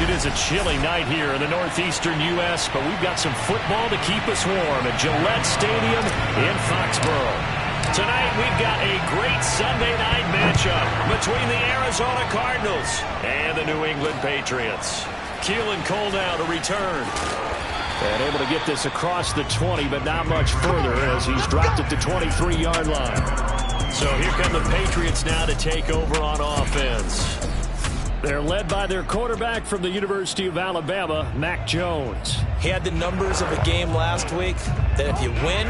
It is a chilly night here in the northeastern U.S., but we've got some football to keep us warm at Gillette Stadium in Foxborough. Tonight, we've got a great Sunday night matchup between the Arizona Cardinals and the New England Patriots. Keelan Cole now to return. And able to get this across the 20, but not much further as he's dropped it to 23-yard line. So here come the Patriots now to take over on offense. They're led by their quarterback from the University of Alabama, Mac Jones. He had the numbers of a game last week that if you win,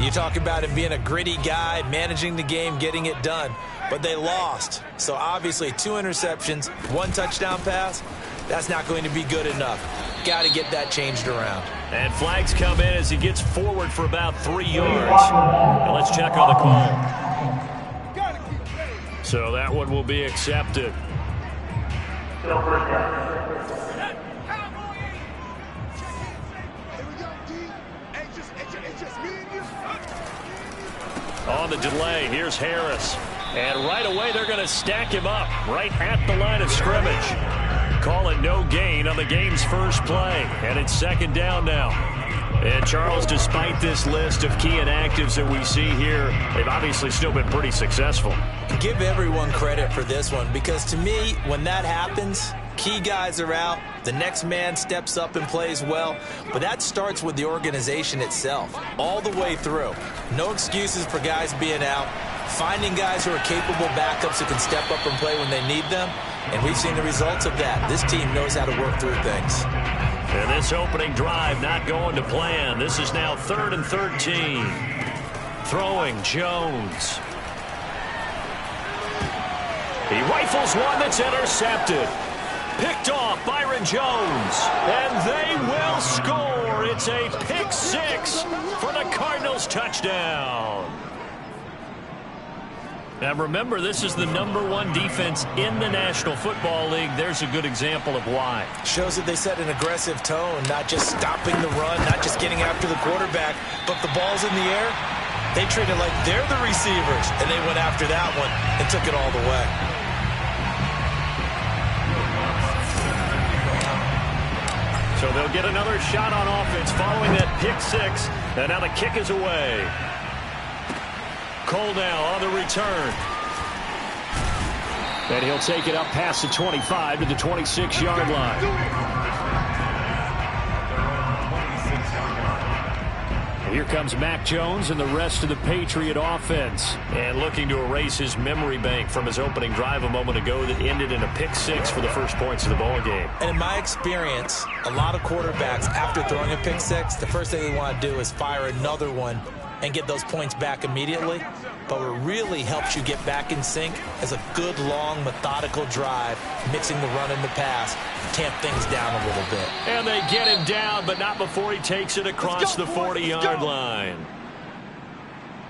you talk about him being a gritty guy, managing the game, getting it done. But they lost. So obviously 2 interceptions, 1 touchdown pass, that's not going to be good enough. Got to get that changed around. And flags come in as he gets forward for about 3 yards. Now let's check on the call. So that one will be accepted. On the delay, here's Harris. And right away, they're going to stack him up right at the line of scrimmage. Call it no gain on the game's first play. And it's 2nd down now. And Charles, despite this list of key inactives that we see here, they've obviously still been pretty successful. Give everyone credit for this one, because to me, when that happens, key guys are out, the next man steps up and plays well, but that starts with the organization itself, all the way through. No excuses for guys being out, finding guys who are capable backups who can step up and play when they need them, and we've seen the results of that. This team knows how to work through things. And this opening drive not going to plan. This is now 3rd and 13. Throwing Jones. He rifles one that's intercepted. Picked off Byron Jones. And they will score. It's a pick 6 for the Cardinals touchdown. Now remember, this is the #1 defense in the National Football League. There's a good example of why. Shows that they set an aggressive tone, not just stopping the run, not just getting after the quarterback, but the ball's in the air. They treat it like they're the receivers, and they went after that one and took it all the way. So they'll get another shot on offense following that pick 6. And now the kick is away. Cole now on the return. And he'll take it up past the 25 to the 26-yard line. Here comes Mac Jones and the rest of the Patriot offense. And looking to erase his memory bank from his opening drive a moment ago that ended in a pick 6 for the first points of the ball game. And in my experience, a lot of quarterbacks, after throwing a pick 6, the first thing they want to do is fire another one and get those points back immediately. But what really helps you get back in sync is a good, long, methodical drive, mixing the run and the pass, tamp things down a little bit. And they get him down, but not before he takes it across the 40-yard line.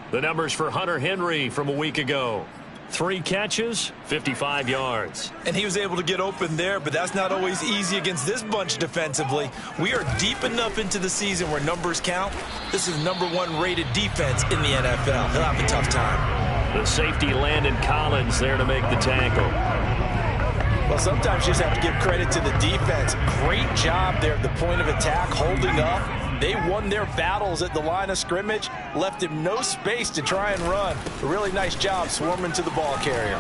The numbers for Hunter Henry from a week ago. 3 catches, 55 yards. And he was able to get open there, but that's not always easy against this bunch defensively. We are deep enough into the season where numbers count. This is #1 rated defense in the NFL. He'll have a tough time. The safety Landon Collins there to make the tackle. Well, sometimes you just have to give credit to the defense. Great job there at the point of attack, holding up. They won their battles at the line of scrimmage, left him no space to try and run. A really nice job swarming to the ball carrier.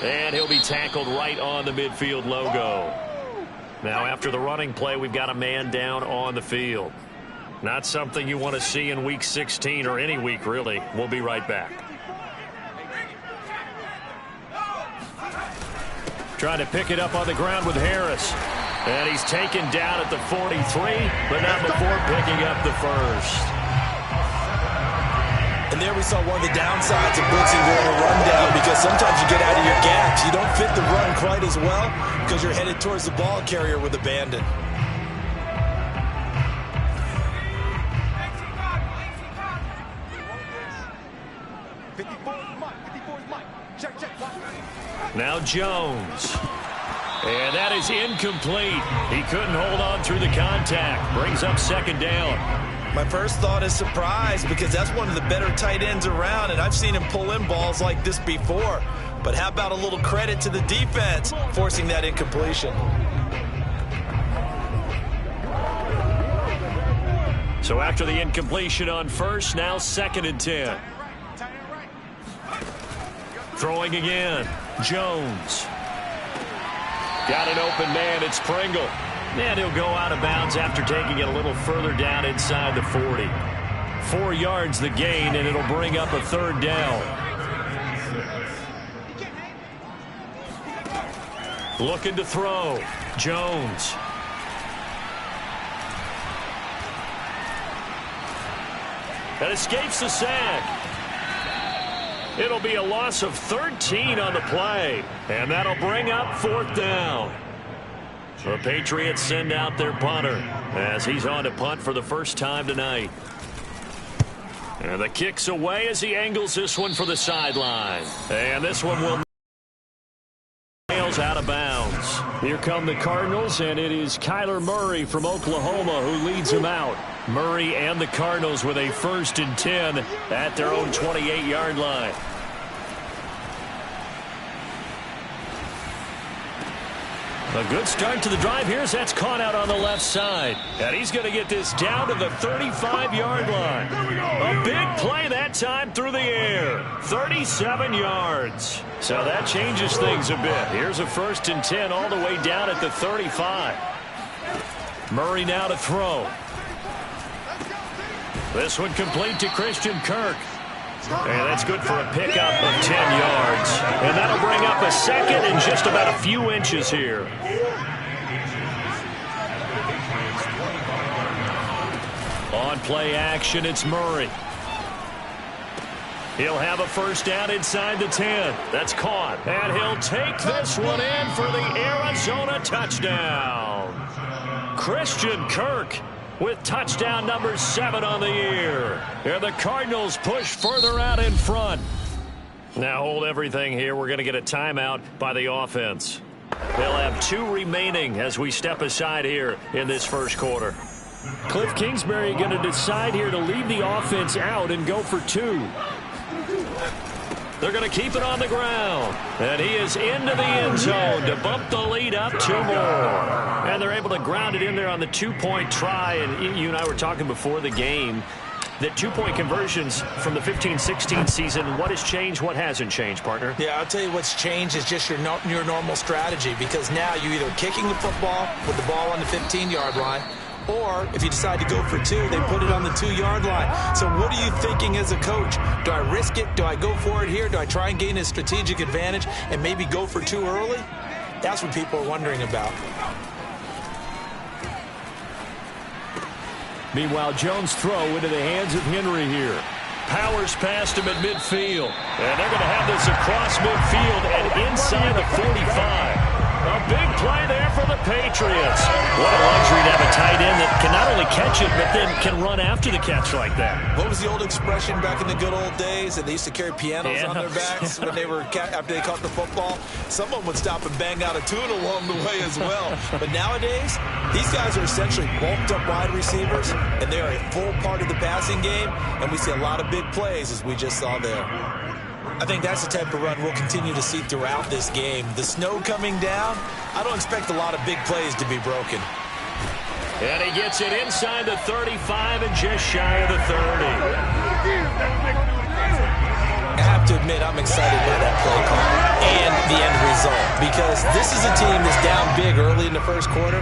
And he'll be tackled right on the midfield logo. Now, after the running play, we've got a man down on the field. Not something you want to see in Week 16 or any week, really. We'll be right back. Trying to pick it up on the ground with Harris. And he's taken down at the 43, but not before picking up the first. And there we saw one of the downsides of blitzing during a rundown, because sometimes you get out of your gaps. You don't fit the run quite as well because you're headed towards the ball carrier with abandon. Now Jones. And that is incomplete. He couldn't hold on through the contact. Brings up 2nd down. My first thought is surprise, because that's one of the better tight ends around, and I've seen him pull in balls like this before. But how about a little credit to the defense forcing that incompletion? So after the incompletion on first, now 2nd and 10. Throwing again. Jones. Got an open man. It's Pringle. And he'll go out of bounds after taking it a little further down inside the 40. 4 yards the gain, and it'll bring up a 3rd down. Looking to throw. Jones. That escapes the sack. It'll be a loss of 13 on the play, and that'll bring up 4th down. The Patriots send out their punter as he's on to punt for the first time tonight. And the kick's away as he angles this one for the sideline. And this one will nails out of bounds. Here come the Cardinals, and it is Kyler Murray from Oklahoma who leads them out. Murray and the Cardinals with a 1st and 10 at their own 28-yard line. A good start to the drive here as that's caught out on the left side. And he's going to get this down to the 35-yard line. A big play that time through the air. 37 yards. So that changes things a bit. Here's a 1st and 10 all the way down at the 35. Murray now to throw. This one complete to Christian Kirk. And that's good for a pickup of 10 yards. And that'll bring up a 2nd and just about a few inches here. On play action, it's Murray. He'll have a 1st down inside the 10. That's caught. And he'll take this one in for the Arizona touchdown. Christian Kirk with touchdown number 7 on the year. And the Cardinals push further out in front. Now hold everything here. We're going to get a timeout by the offense. They'll have 2 remaining as we step aside here in this first quarter. Cliff Kingsbury going to decide here to leave the offense out and go for 2. They're going to keep it on the ground. And he is into the end zone to bump the lead up 2 more. And they're able to ground it in there on the 2-point try. And you and I were talking before the game that 2-point conversions from the 15-16 season, what has changed, what hasn't changed, partner? Yeah, I'll tell you what's changed is just your normal strategy, because now you're either kicking the football with the ball on the 15-yard line, or if you decide to go for 2, they put it on the 2-yard line. So what are you thinking as a coach? Do I risk it? Do I go for it here? Do I try and gain a strategic advantage and maybe go for 2 early? That's what people are wondering about. Meanwhile, Jones' throw into the hands of Henry here. Powers past him at midfield. And they're going to have this across midfield and inside the 45. A big play there for the Patriots. What a luxury to have a tight end that can not only catch it, but then can run after the catch like that. What was the old expression back in the good old days that they used to carry pianos on their backs when they were after they caught the football? Someone would stop and bang out a tune along the way as well. But nowadays, these guys are essentially bulked up wide receivers, and they are a full part of the passing game, and we see a lot of big plays as we just saw there. I think that's the type of run we'll continue to see throughout this game. The snow coming down, I don't expect a lot of big plays to be broken. And he gets it inside the 35 and just shy of the 30. I have to admit, I'm excited by that play call and the end result, because this is a team that's down big early in the first quarter,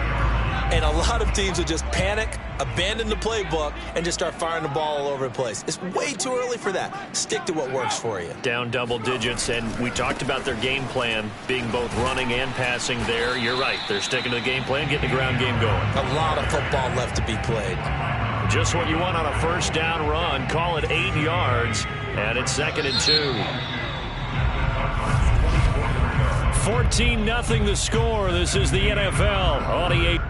and a lot of teams will just panic, abandon the playbook, and just start firing the ball all over the place. It's way too early for that. Stick to what works for you. Down double digits, and we talked about their game plan being both running and passing there. You're right. They're sticking to the game plan, getting the ground game going. A lot of football left to be played. Just what you want on a first down run. Call it 8 yards, and it's 2nd and 2. 14-0 the score. This is the NFL on the 8.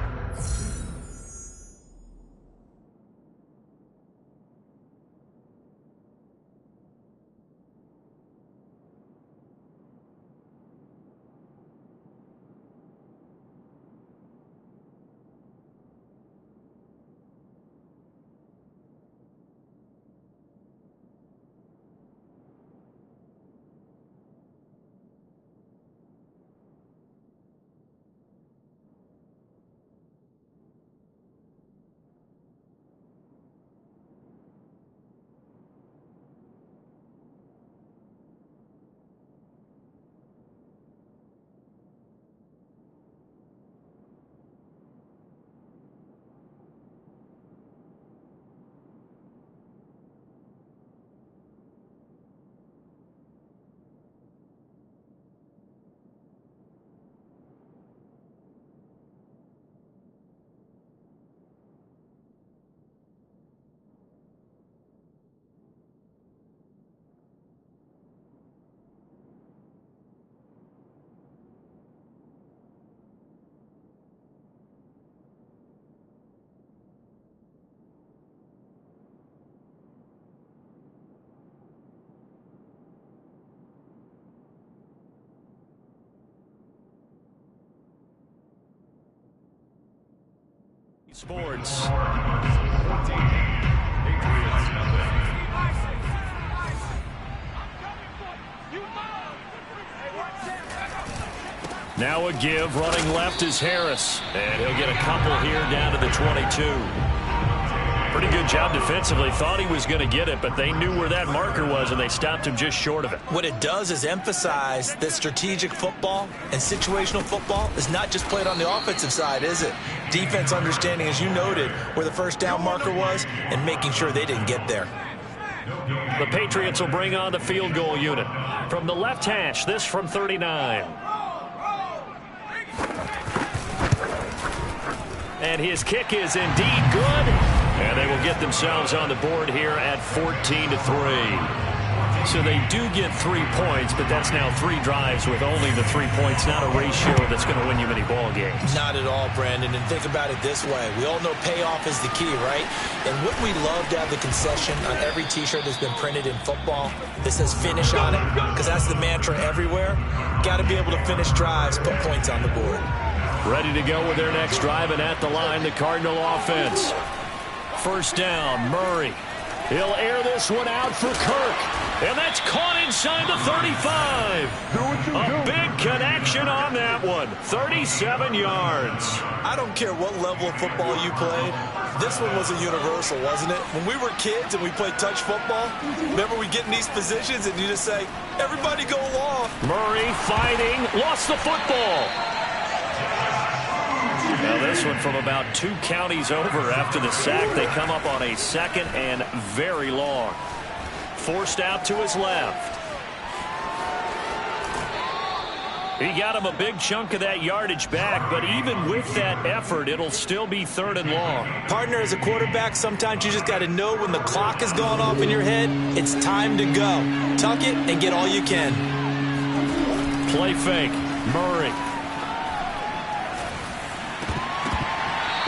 Sports. Now a give, running left is Harris. And he'll get a couple here down to the 22. Pretty good job defensively. Thought he was going to get it, but they knew where that marker was, and they stopped him just short of it. What it does is emphasize that strategic football and situational football is not just played on the offensive side, is it? Defense understanding, as you noted, where the first down marker was and making sure they didn't get there. The Patriots will bring on the field goal unit. From the left hash, this from 39. And his kick is indeed good. And they will get themselves on the board here at 14-3. So they do get 3 points, but that's now 3 drives with only the 3 points, not a ratio that's going to win you many ball games. Not at all, Brandon. And think about it this way. We all know payoff is the key, right? And wouldn't we love to have the concession on every T-shirt that's been printed in football that says finish on it? Because that's the mantra everywhere. Got to be able to finish drives, put points on the board. Ready to go with their next drive, and at the line, the Cardinal offense. First down, Murray. He'll air this one out for Kirk. And that's caught inside the 35. A big connection on that one. 37 yards. I don't care what level of football you played. This one was a universal, wasn't it? When we were kids and we played touch football, remember we get in these positions and you just say, everybody go along. Murray fighting, lost the football. Now this one from about 2 counties over after the sack. They come up on a second and very long. Forced out to his left. He got him a big chunk of that yardage back, but even with that effort, it'll still be 3rd and long. Partner, as a quarterback, sometimes you just got to know when the clock is going off in your head, it's time to go. Tuck it and get all you can. Play fake. Murray.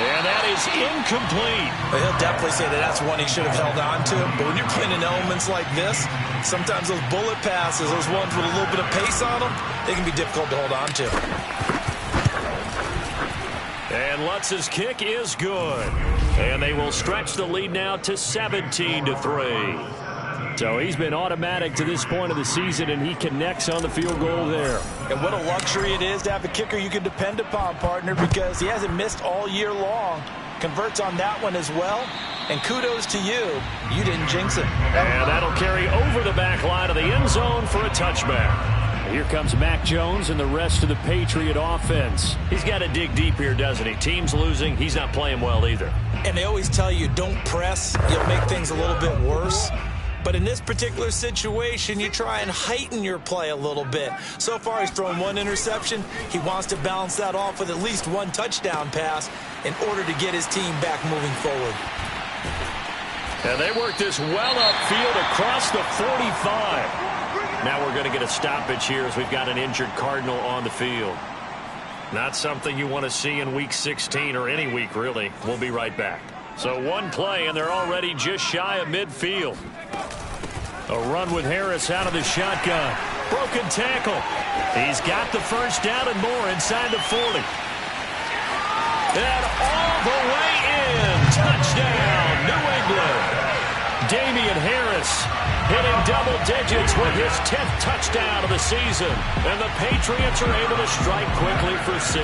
And that is incomplete. Well, he'll definitely say that that's one he should have held on to. But when you're playing in elements like this, sometimes those bullet passes, those ones with a little bit of pace on them, they can be difficult to hold on to. And Lutz's kick is good. And they will stretch the lead now to 17-3. So he's been automatic to this point of the season, and he connects on the field goal there. And what a luxury it is to have a kicker you can depend upon, partner, because he hasn't missed all year long. Converts on that one as well. And kudos to you. You didn't jinx it. And that'll carry over the back line of the end zone for a touchback. Here comes Mac Jones and the rest of the Patriot offense. He's got to dig deep here, doesn't he? Team's losing. He's not playing well either. And they always tell you, don't press. You'll make things a little bit worse. But in this particular situation, you try and heighten your play a little bit. So far, he's thrown 1 interception. He wants to balance that off with at least 1 touchdown pass in order to get his team back moving forward. And they work this well upfield across the 45. Now we're going to get a stoppage here as we've got an injured Cardinal on the field. Not something you want to see in Week 16 or any week, really. We'll be right back. So 1 play, and they're already just shy of midfield. A run with Harris out of the shotgun. Broken tackle. He's got the first down and more inside the 40. And all the way in. Touchdown, New England. Damian Harris hitting double digits with his 10th touchdown of the season. And the Patriots are able to strike quickly for 6.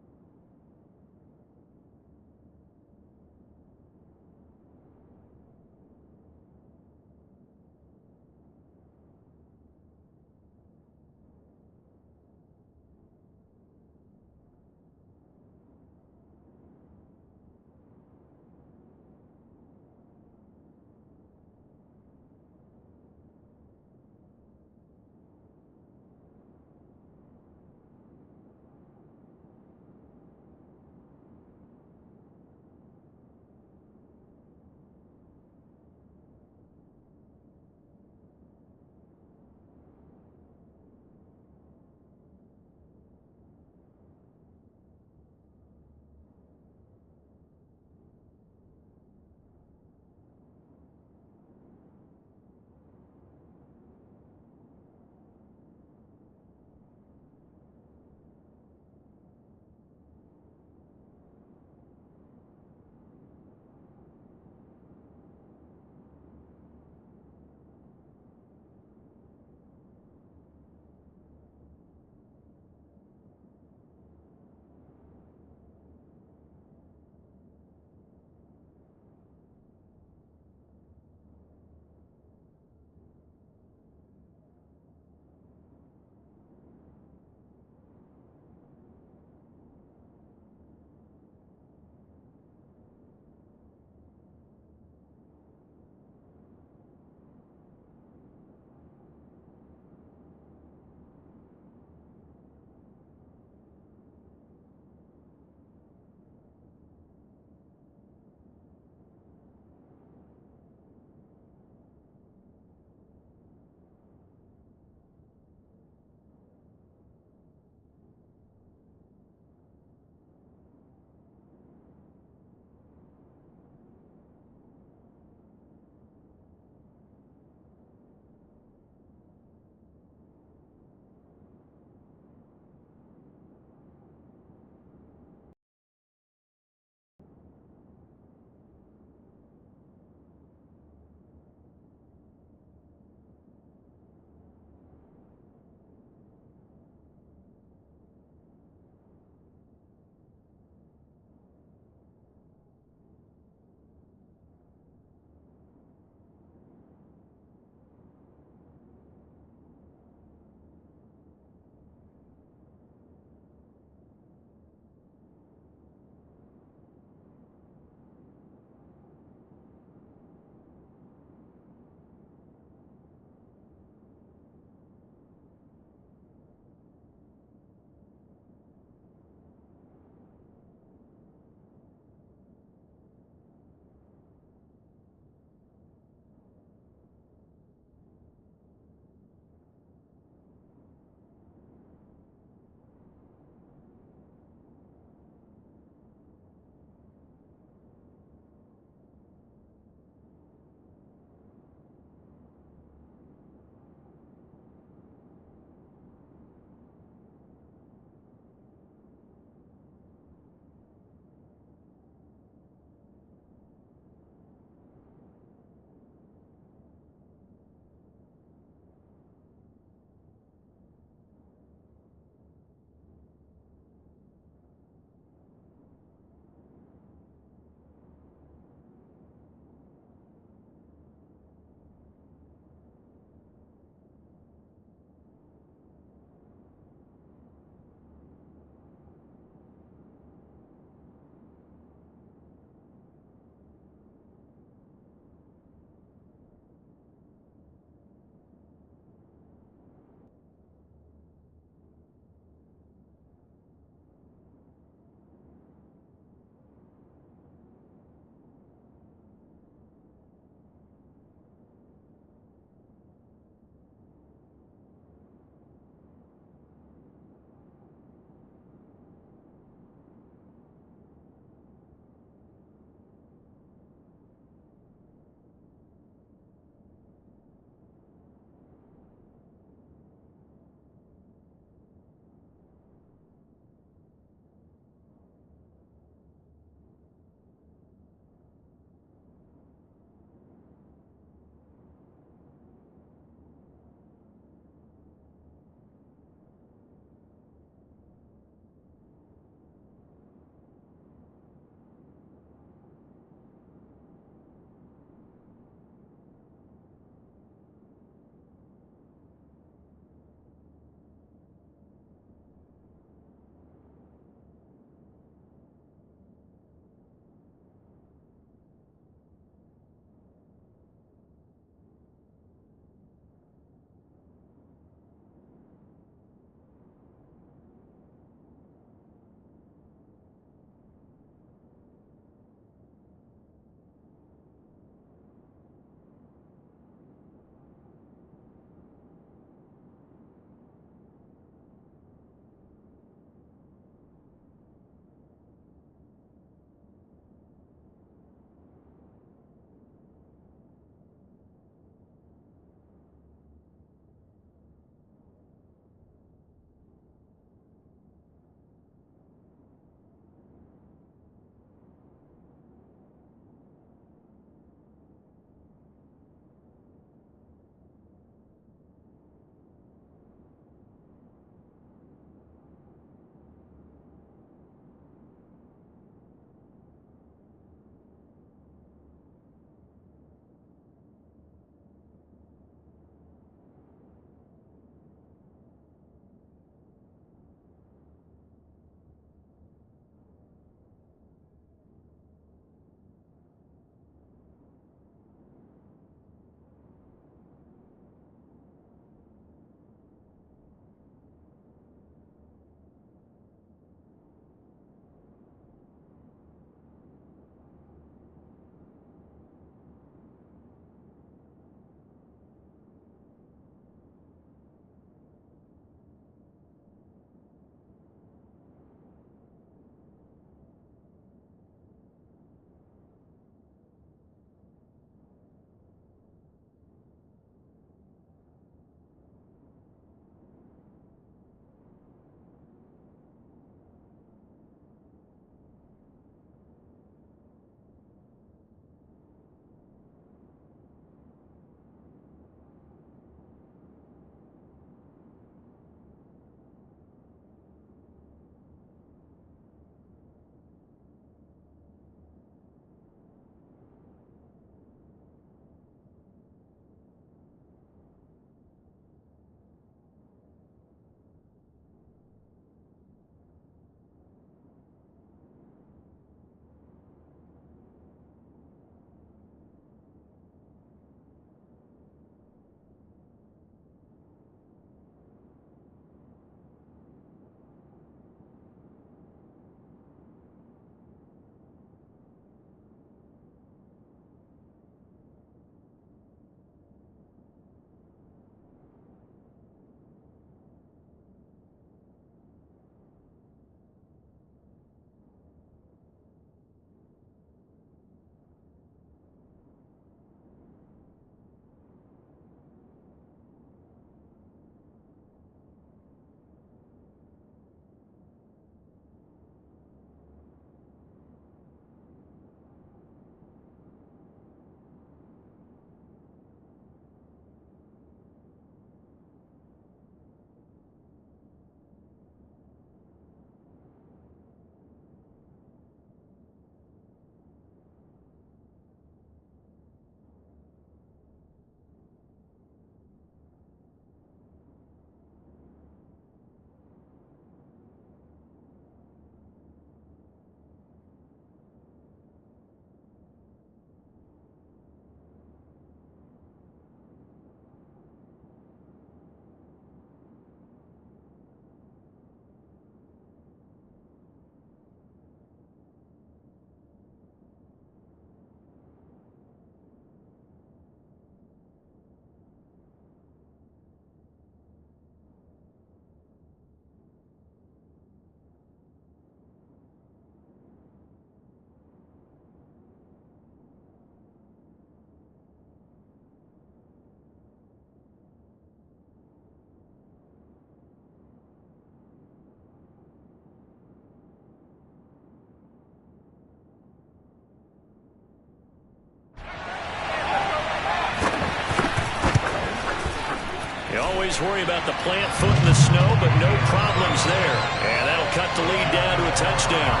Always worry about the plant foot in the snow, but no problems there. And that'll cut the lead down to a touchdown.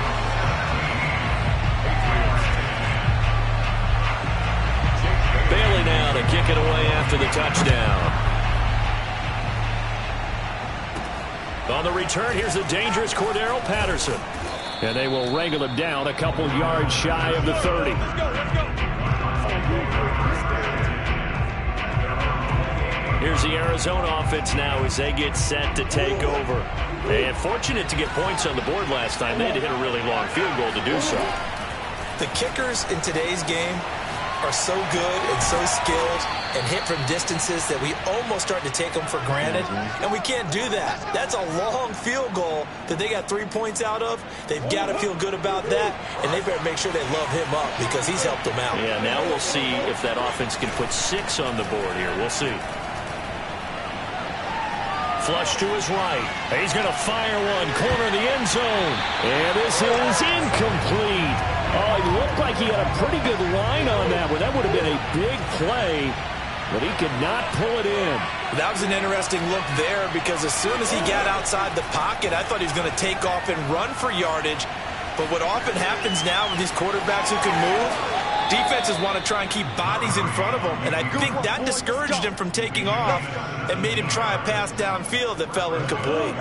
Bailey now to kick it away after the touchdown. On the return, here's the dangerous Cordero Patterson. And they will wrangle him down a couple yards shy of the 30. Here's the Arizona offense now as they get set to take over. And fortunate to get points on the board last time. They had to hit a really long field goal to do so. The kickers in today's game are so good and so skilled and hit from distances that we almost start to take them for granted. And we can't do that. That's a long field goal that they got 3 points out of. They've got to feel good about that, and they better make sure they love him up because he's helped them out. Yeah, now we'll see if that offense can put 6 on the board here. We'll see. Flush to his right. He's going to fire one. Corner of the end zone. And this is incomplete. Oh, it looked like he had a pretty good line on that one. That would have been a big play, but he could not pull it in. That was an interesting look there because as soon as he got outside the pocket, I thought he was going to take off and run for yardage. But what often happens now with these quarterbacks who can move, defenses want to try and keep bodies in front of them, and I think that discouraged him from taking off and made him try a pass downfield that fell incomplete.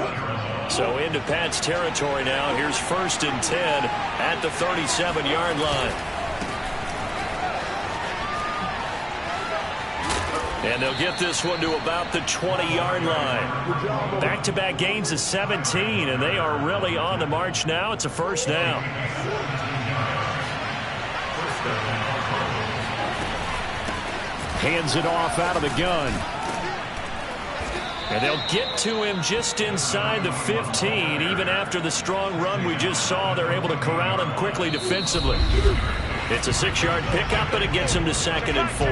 So into Pat's territory now. Here's 1st and 10 at the 37-yard line. And they'll get this one to about the 20-yard line. Back-to-back gains of 17, and they are really on the march now. It's a first down. Hands it off out of the gun. And they'll get to him just inside the 15. Even after the strong run we just saw, they're able to corral him quickly defensively. It's a 6-yard pickup, and it gets him to 2nd and 4.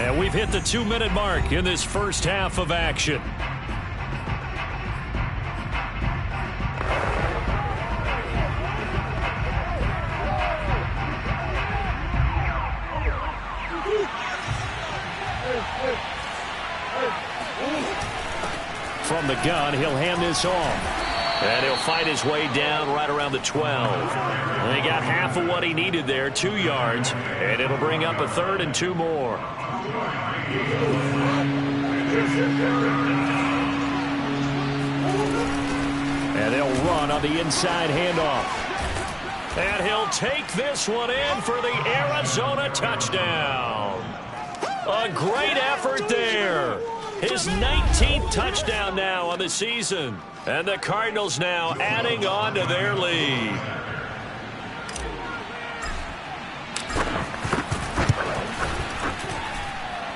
And we've hit the 2-minute mark in this first half of action. From the gun, he'll hand this off. And he'll fight his way down right around the 12. And he got half of what he needed there, 2 yards. And it'll bring up a 3rd and 2 more. And they'll run on the inside handoff. And he'll take this one in for the Arizona touchdown. A great effort there. His 19th touchdown now on the season. And the Cardinals now adding on to their lead.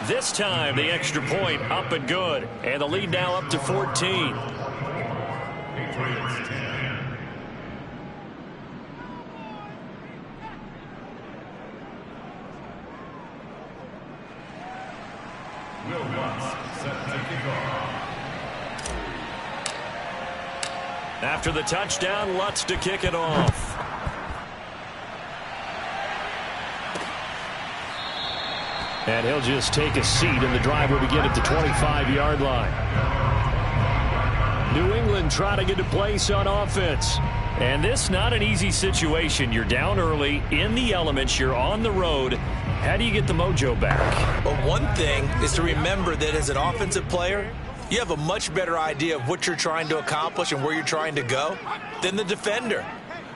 This time, the extra point up and good. And the lead now up to 14. After the touchdown, Lutz to kick it off. And he'll just take a seat, and the drive will begin at the 25-yard line. New England trying to get to place on offense. And this not an easy situation. You're down early, in the elements, you're on the road. How do you get the mojo back? Well, one thing is to remember that as an offensive player, you have a much better idea of what you're trying to accomplish and where you're trying to go than the defender.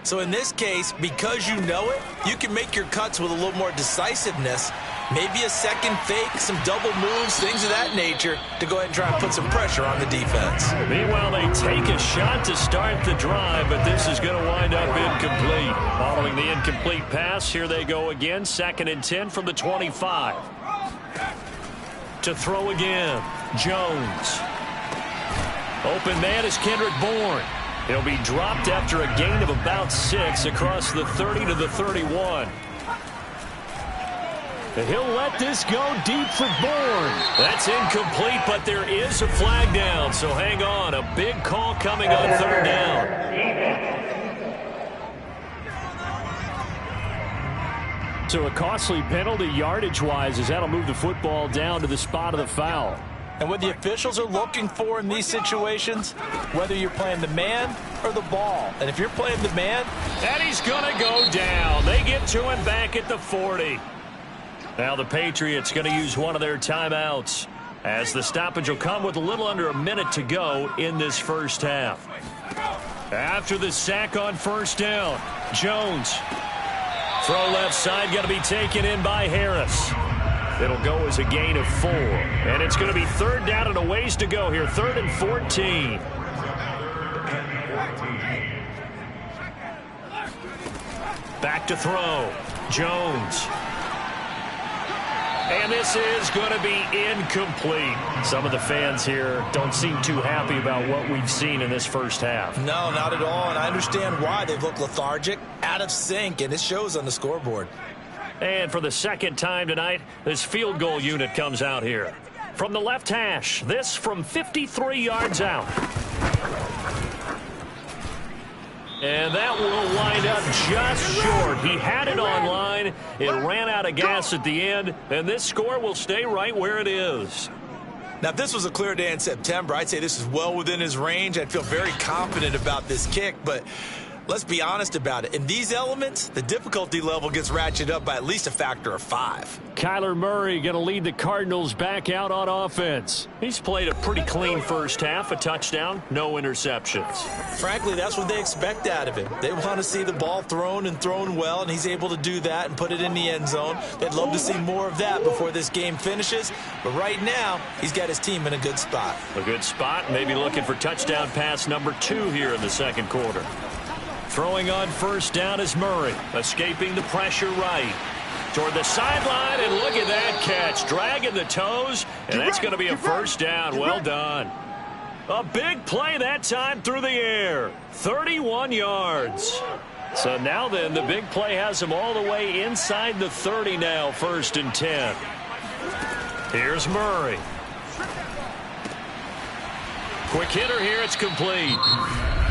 So in this case, because you know it, you can make your cuts with a little more decisiveness, maybe a second fake, some double moves, things of that nature, to go ahead and try and put some pressure on the defense. Meanwhile, they take a shot to start the drive, but this is going to wind up incomplete. Following the incomplete pass, here they go again, 2nd and 10 from the 25. To throw again, Jones. Open man is Kendrick Bourne. He'll be dropped after a gain of about 6 across the 30 to the 31. And he'll let this go deep for Bourne. That's incomplete, but there is a flag down, so hang on. A big call coming on 3rd down. So a costly penalty yardage-wise as that'll move the football down to the spot of the foul. And what the officials are looking for in these situations, whether you're playing the man or the ball. And if you're playing the man, and he's going to go down. They get to him back at the 40. Now the Patriots going to use one of their timeouts, as the stoppage will come with a little under a minute to go in this first half. After the sack on first down, Jones. Throw left side, going to be taken in by Harris. It'll go as a gain of 4. And it's going to be third down and a ways to go here. 3rd and 14. Back to throw. Jones. And this is going to be incomplete. Some of the fans here don't seem too happy about what we've seen in this first half. No, not at all. And I understand why. They've looked lethargic, out of sync, and it shows on the scoreboard. And for the second time tonight, this field goal unit comes out here. From the left hash, this from 53 yards out. And that will wind up just short. He had it on line. It ran out of gas at the end, and this score will stay right where it is. Now, if this was a clear day in September, I'd say this is well within his range. I'd feel very confident about this kick, but let's be honest about it. In these elements, the difficulty level gets ratcheted up by at least a factor of 5. Kyler Murray going to lead the Cardinals back out on offense. He's played a pretty clean first half, a touchdown, no interceptions. Frankly, that's what they expect out of him. They want to see the ball thrown and thrown well, and he's able to do that and put it in the end zone. They'd love to see more of that before this game finishes, but right now, he's got his team in a good spot. A good spot, maybe looking for touchdown pass number 2 here in the second quarter. Throwing on first down is Murray, escaping the pressure right. Toward the sideline, and look at that catch. Dragging the toes, and that's going to be a first down. Well done. A big play that time through the air. 31 yards. So now then, the big play has him all the way inside the 30 now, 1st and 10. Here's Murray. Quick hitter here, it's complete.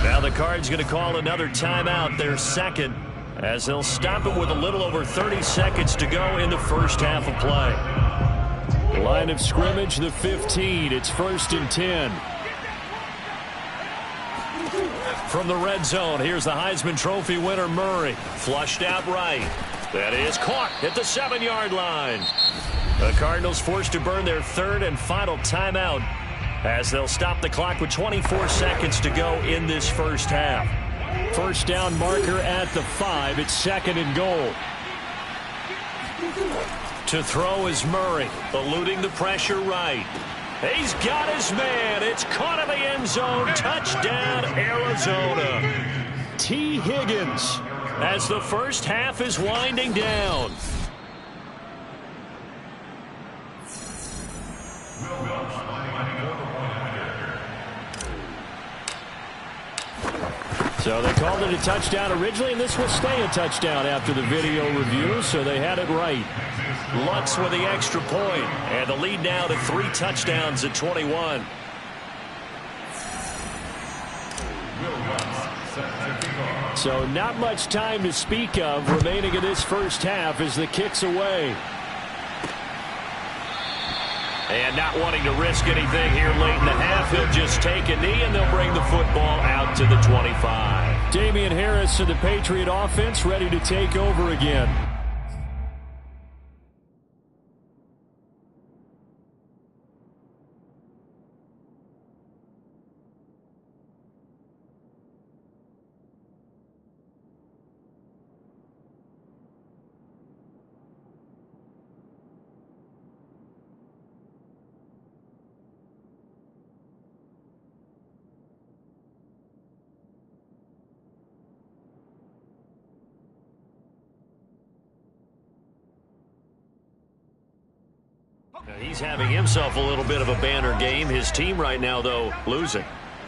Now the Cards going to call another timeout, their second, as they'll stop it with a little over 30 seconds to go in the first half of play. Line of scrimmage, the 15. It's 1st and 10. From the red zone, here's the Heisman Trophy winner, Murray. Flushed out right. That is caught at the 7-yard line. The Cardinals forced to burn their 3rd and final timeout, as they'll stop the clock with 24 seconds to go in this first half. First down marker at the 5. It's 2nd and goal. To throw is Murray, eluding the pressure right. He's got his man. It's caught in the end zone. Touchdown, Arizona. T. Higgins, as the first half is winding down. So they called it a touchdown originally, and this will stay a touchdown after the video review, so they had it right. Lutz with the extra point, and the lead now to 3 touchdowns at 21. So not much time to speak of remaining in this first half as the kick's away. And not wanting to risk anything here late in the half, he'll just take a knee, and they'll bring the football out to the 25. Damian Harris of the Patriot offense ready to take over again. He's having himself a little bit of a banner game. His team right now, though, losing.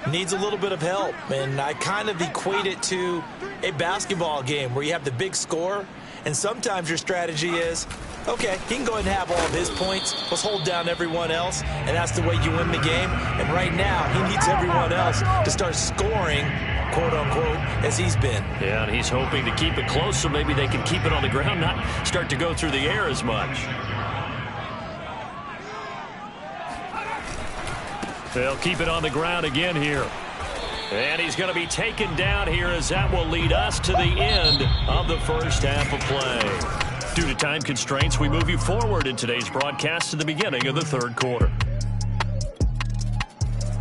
Needs a little bit of help, and I kind of equate it to a basketball game where you have the big score, and sometimes your strategy is, okay, he can go ahead and have all of his points. Let's hold down everyone else, and that's the way you win the game. And right now, he needs everyone else to start scoring, quote-unquote, as he's been. Yeah, and he's hoping to keep it close so maybe they can keep it on the ground, not start to go through the air as much. They'll keep it on the ground again here. And he's going to be taken down here as that will lead us to the end of the first half of play. Due to time constraints, we move you forward in today's broadcast to the beginning of the third quarter.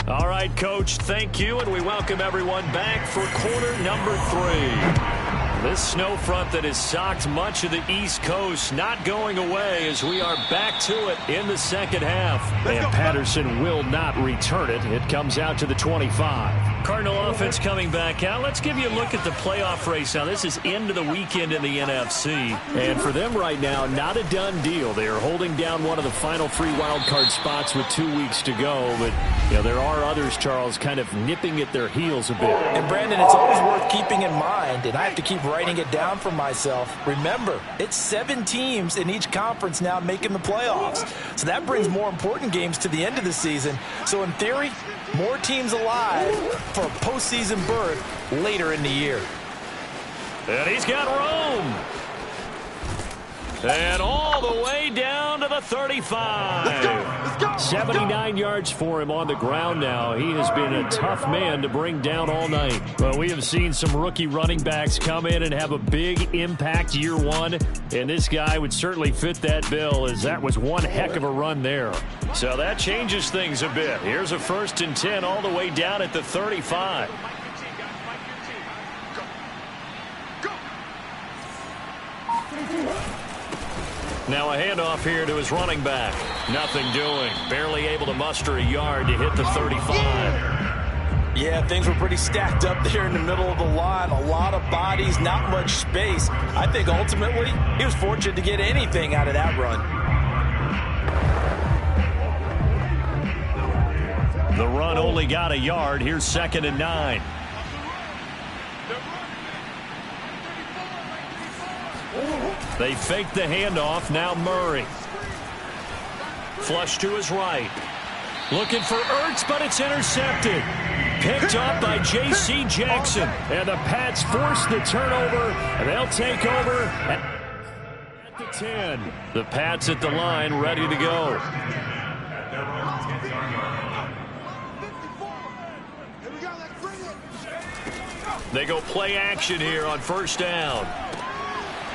All right, Coach, thank you, and we welcome everyone back for quarter number 3. This snow front that has socked much of the East Coast not going away as we are back to it in the second half. And Patterson will not return it. It comes out to the 25. Cardinal offense coming back out. Let's give you a look at the playoff race. Now, this is into the weekend in the NFC. And for them right now, not a done deal. They are holding down one of the final 3 wild card spots with 2 weeks to go. But, you know, there are others, Charles, kind of nipping at their heels a bit. And, Brandon, it's always worth keeping in mind, and I have to keep writing it down for myself. Remember, it's 7 teams in each conference now making the playoffs. So that brings more important games to the end of the season. So in theory, more teams alive for a postseason berth later in the year. And he's got room. And all the way down to the 35. Let's go. 79 yards for him on the ground now. He has been a tough man to bring down all night. But we have seen some rookie running backs come in and have a big impact year one. And this guy would certainly fit that bill, as that was one heck of a run there. So that changes things a bit. Here's a 1st and 10 all the way down at the 35. Now a handoff here to his running back. Nothing doing. Barely able to muster a yard to hit the 35. Yeah, things were pretty stacked up there in the middle of the line. A lot of bodies, not much space. I think ultimately he was fortunate to get anything out of that run. The run only got a yard. Here's 2nd and 9. They fake the handoff. Now Murray. Flush to his right. Looking for Ertz, but it's intercepted. Picked up by J.C. Jackson. And the Pats force the turnover, and they'll take over at the 10. The Pats at the line, ready to go. They go play action here on 1st down.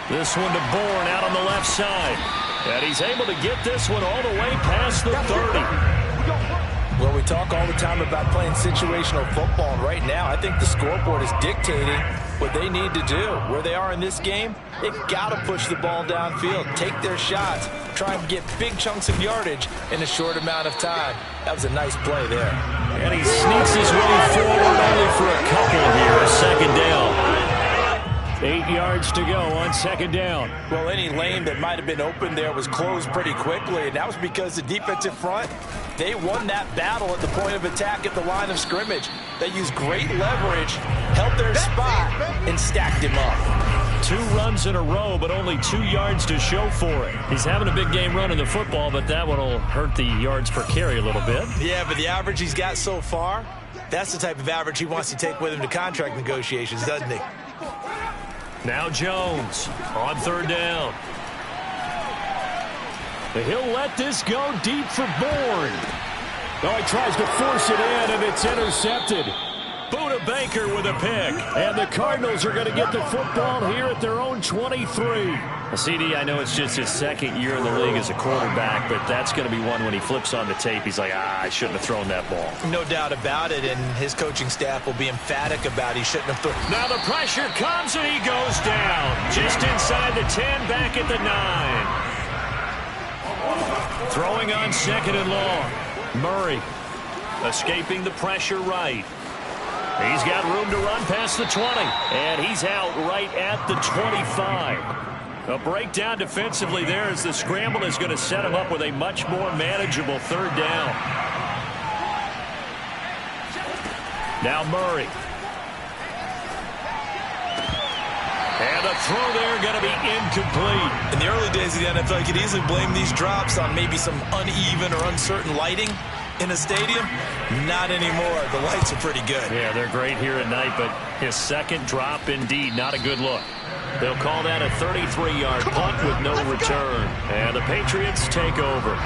This one to Bourne out on the left side. And he's able to get this one all the way past the 30. Well, we talk all the time about playing situational football, and right now I think the scoreboard is dictating what they need to do. Where they are in this game, they've got to push the ball downfield, take their shots, try and get big chunks of yardage in a short amount of time. That was a nice play there. And he sneaks his way forward only for a couple here, a 2nd down. 8 yards to go on 2nd down. Well, any lane that might have been open there was closed pretty quickly, and that was because the defensive front, they won that battle at the point of attack at the line of scrimmage. They used great leverage, held their spot, and stacked him up. 2 runs in a row, but only 2 yards to show for it. He's having a big game running the football, but that one will hurt the yards per carry a little bit. Yeah, but the average he's got so far, that's the type of average he wants to take with him to contract negotiations, doesn't he? Now Jones on 3rd down. He'll let this go deep for Bourne. Oh, he tries to force it in, and it's intercepted. Buda Baker with a pick. And the Cardinals are going to get the football here at their own 23. CD, I know it's just his 2nd year in the league as a quarterback, but that's going to be one when he flips on the tape. He's like, I shouldn't have thrown that ball. No doubt about it, and his coaching staff will be emphatic about he shouldn't have thrown. Now the pressure comes, and he goes down. Just inside the 10, back at the 9. Throwing on 2nd and long. Murray escaping the pressure right. He's got room to run past the 20, and he's out right at the 25. A breakdown defensively there as the scramble is going to set him up with a much more manageable 3rd down. Now Murray. And the throw there going to be incomplete. In the early days of the NFL, you could easily blame these drops on maybe some uneven or uncertain lighting in a stadium. Not anymore. The lights are pretty good. Yeah, they're great here at night, but his 2nd drop, indeed, not a good look. They'll call that a 33-yard punt with no return. And the Patriots take over.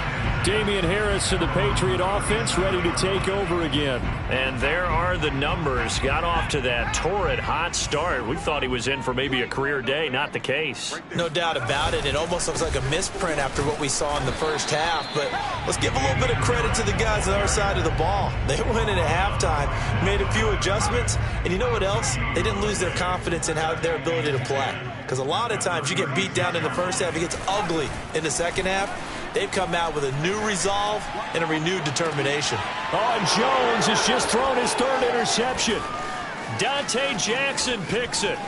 Damian Harris to the Patriot offense, ready to take over again. And there are the numbers. Got off to that torrid hot start. We thought he was in for maybe a career day. Not the case. No doubt about it. It almost looks like a misprint after what we saw in the first half. But let's give a little bit of credit to the guys on our side of the ball. They went in at halftime, made a few adjustments, and you know what else? They didn't lose their confidence in their ability to play. Because a lot of times you get beat down in the first half, it gets ugly in the second half. They've come out with a new resolve and a renewed determination. Oh, and Jones has just thrown his third interception. Dante Jackson picks it.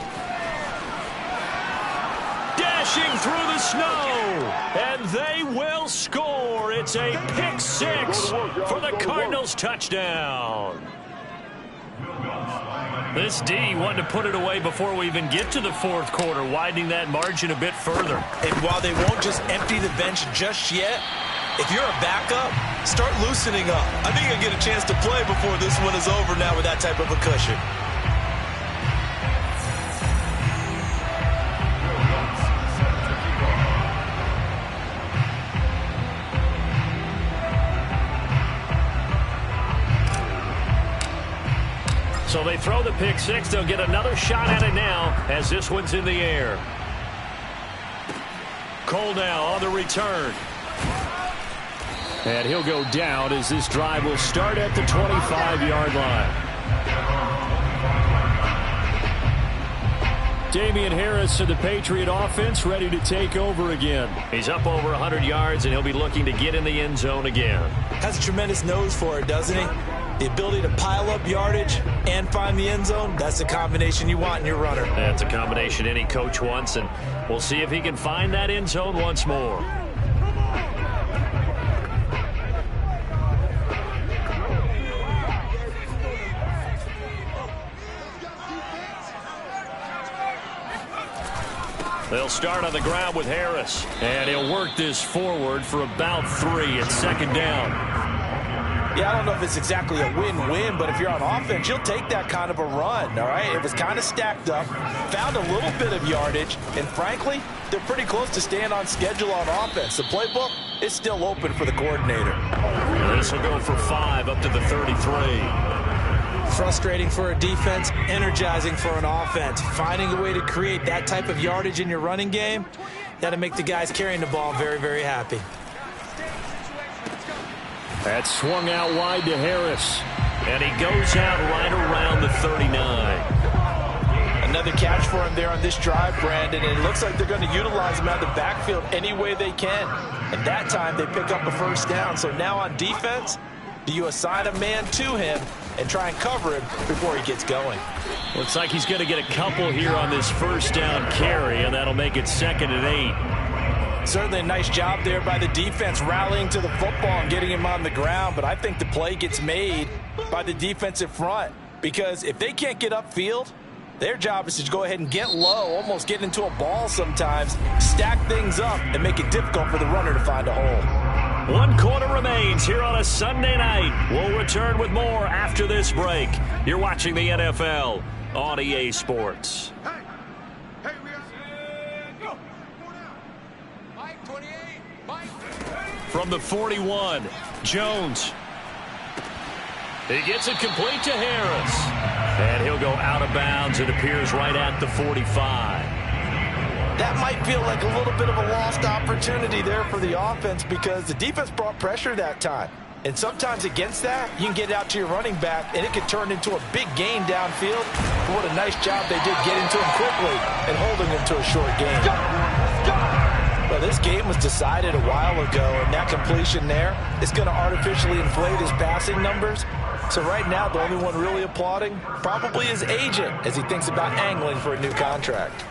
Dashing through the snow, and they will score. It's a pick six for the Cardinals touchdown. This D wanted to put it away before we even get to the fourth quarter, widening that margin a bit further. And while they won't just empty the bench just yet, if you're a backup, start loosening up. I think you'll get a chance to play before this one is over now with that type of a cushion. So they throw the pick six. They'll get another shot at it now as this one's in the air. Cole now on the return. And he'll go down as this drive will start at the 25-yard line. Damian Harris to the Patriot offense, ready to take over again. He's up over 100 yards, and he'll be looking to get in the end zone again. Has a tremendous nose for it, doesn't he? The ability to pile up yardage and find the end zone, that's the combination you want in your runner. That's a combination any coach wants, and we'll see if he can find that end zone once more. They'll start on the ground with Harris, and he'll work this forward for about 3 at second down. Yeah, I don't know if it's exactly a win-win, but if you're on offense, you'll take that kind of a run, all right? It was kind of stacked up, found a little bit of yardage, and frankly, they're pretty close to staying on schedule on offense. The playbook is still open for the coordinator. This will go for 5 up to the 33. Frustrating for a defense, energizing for an offense. Finding a way to create that type of yardage in your running game, that'll make the guys carrying the ball very, very happy. That swung out wide to Harris, and he goes out right around the 39. Another catch for him there on this drive, Brandon, and it looks like they're going to utilize him out of the backfield any way they can. And that time they pick up a first down. So now on defense, do you assign a man to him and try and cover him before he gets going? Looks like he's going to get a couple here on this first down carry, and that'll make it 2nd and 8. Certainly a nice job there by the defense rallying to the football and getting him on the ground, but I think the play gets made by the defensive front because if they can't get upfield, their job is to go ahead and get low, almost get into a ball sometimes, stack things up, and make it difficult for the runner to find a hole. 1 quarter remains here on a Sunday night. We'll return with more after this break. You're watching the NFL on EA Sports. From the 41, Jones. He gets it complete to Harris. And he'll go out of bounds, it appears, right at the 45. That might feel like a little bit of a lost opportunity there for the offense because the defense brought pressure that time. And sometimes against that, you can get it out to your running back, and it can turn into a big gain downfield. But what a nice job they did getting to him quickly and holding him to a short gain. Well, this game was decided a while ago, and that completion there is going to artificially inflate his passing numbers. So right now, the only one really applauding probably his agent as he thinks about angling for a new contract.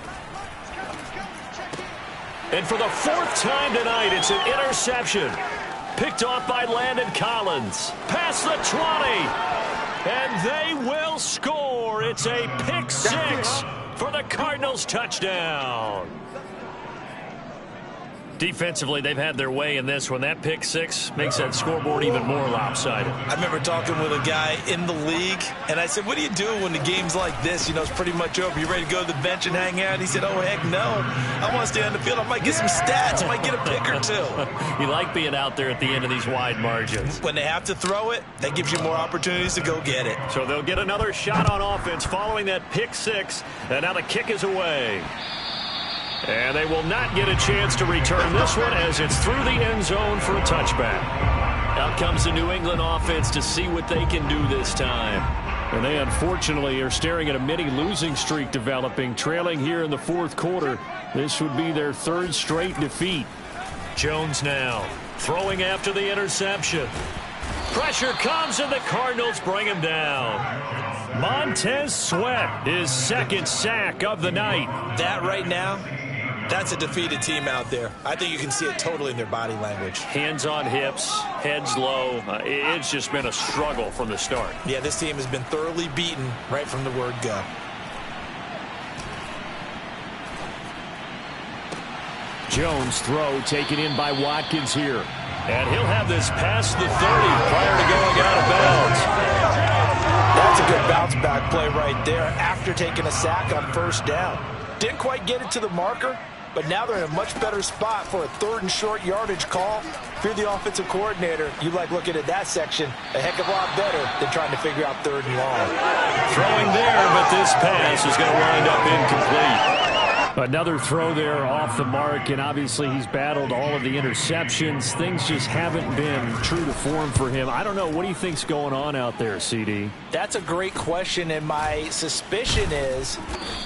And for the 4th time tonight, it's an interception. Picked off by Landon Collins. Past the 20. And they will score. It's a pick 6 for the Cardinals touchdown. Defensively, they've had their way in this one. That pick six makes that scoreboard even more lopsided. I remember talking with a guy in the league, and I said, what do you do when the game's like this? You know, it's pretty much over. You ready to go to the bench and hang out? He said, oh, heck no. I want to stay on the field. I might get some stats. I might get a pick or two. You like being out there at the end of these wide margins. When they have to throw it, that gives you more opportunities to go get it. So they'll get another shot on offense following that pick six, and now the kick is away. And they will not get a chance to return this one as it's through the end zone for a touchback. Out comes the New England offense to see what they can do this time. And they unfortunately are staring at a mini losing streak developing, trailing here in the fourth quarter. This would be their third straight defeat. Jones now throwing after the interception. Pressure comes and the Cardinals bring him down. Montez Sweat, his second sack of the night. That right now, that's a defeated team out there. I think you can see it totally in their body language. Hands on hips, heads low. It's just been a struggle from the start. Yeah, this team has been thoroughly beaten right from the word go. Jones throw taken in by Watkins here. And he'll have this past the 30 prior to going out of bounds. That's a good bounce back play right there after taking a sack on first down. Didn't quite get it to the marker, but now they're in a much better spot for a third and short yardage call. If you're the offensive coordinator, you like looking at that section a heck of a lot better than trying to figure out third and long. Throwing there, but this pass is going to wind up incomplete. Another throw there off the mark, and obviously he's battled all of the interceptions. Things just haven't been true to form for him. I don't know. What do you think's going on out there, CD? That's a great question, and my suspicion is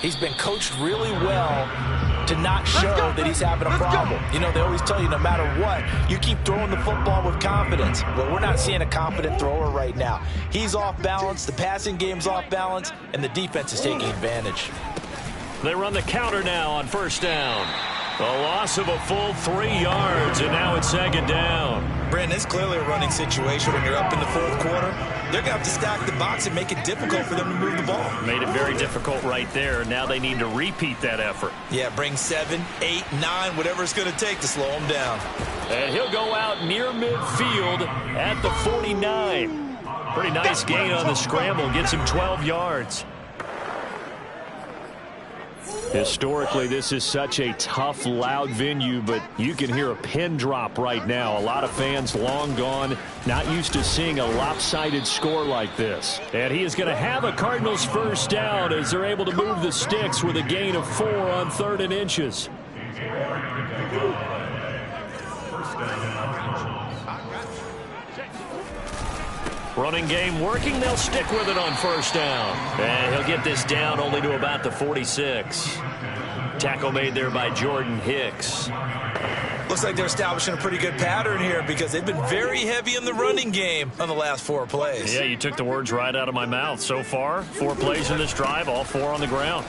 he's been coached really well to not show that he's having a problem. You know, they always tell you no matter what, you keep throwing the football with confidence. Well, we're not seeing a confident thrower right now. He's off balance, the passing game's off balance, and the defense is taking advantage. They run the counter now on first down. A loss of a full 3 yards, and now it's second down. Brandon, it's clearly a running situation when you're up in the fourth quarter. They're going to have to stack the box and make it difficult for them to move the ball. Made it very difficult right there. Now they need to repeat that effort. Yeah, bring 7, 8, 9, whatever it's going to take to slow them down. And he'll go out near midfield at the 49. Pretty nice gain on the scramble. Gets him 12 yards. Historically, this is such a tough, loud venue, but you can hear a pin drop right now. A lot of fans long gone, not used to seeing a lopsided score like this. And he is going to have a Cardinals first down as they're able to move the sticks with a gain of 4 on 3rd and inches. Running game working. They'll stick with it on first down. And he'll get this down only to about the 46. Tackle made there by Jordan Hicks. Looks like they're establishing a pretty good pattern here because they've been very heavy in the running game on the last 4 plays. Yeah, you took the words right out of my mouth. So far, 4 plays in this drive, all 4 on the ground.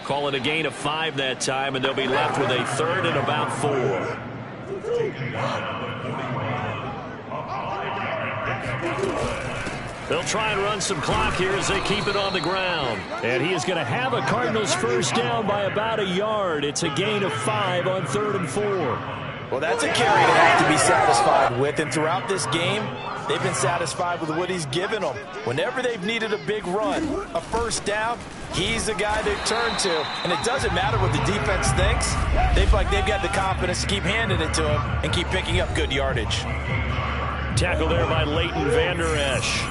Call it a gain of 5 that time, and they'll be left with a 3rd and about 4. They'll try and run some clock here as they keep it on the ground. And he is going to have a Cardinals first down by about 1 yard. It's a gain of 5 on 3rd and 4. Well, that's a carry to have to be satisfied with. And throughout this game, they've been satisfied with what he's given them. Whenever they've needed a big run, a first down, he's the guy they turn to. And it doesn't matter what the defense thinks. They feel like they've got the confidence to keep handing it to him and keep picking up good yardage. Tackle there by Leighton Vander Esch.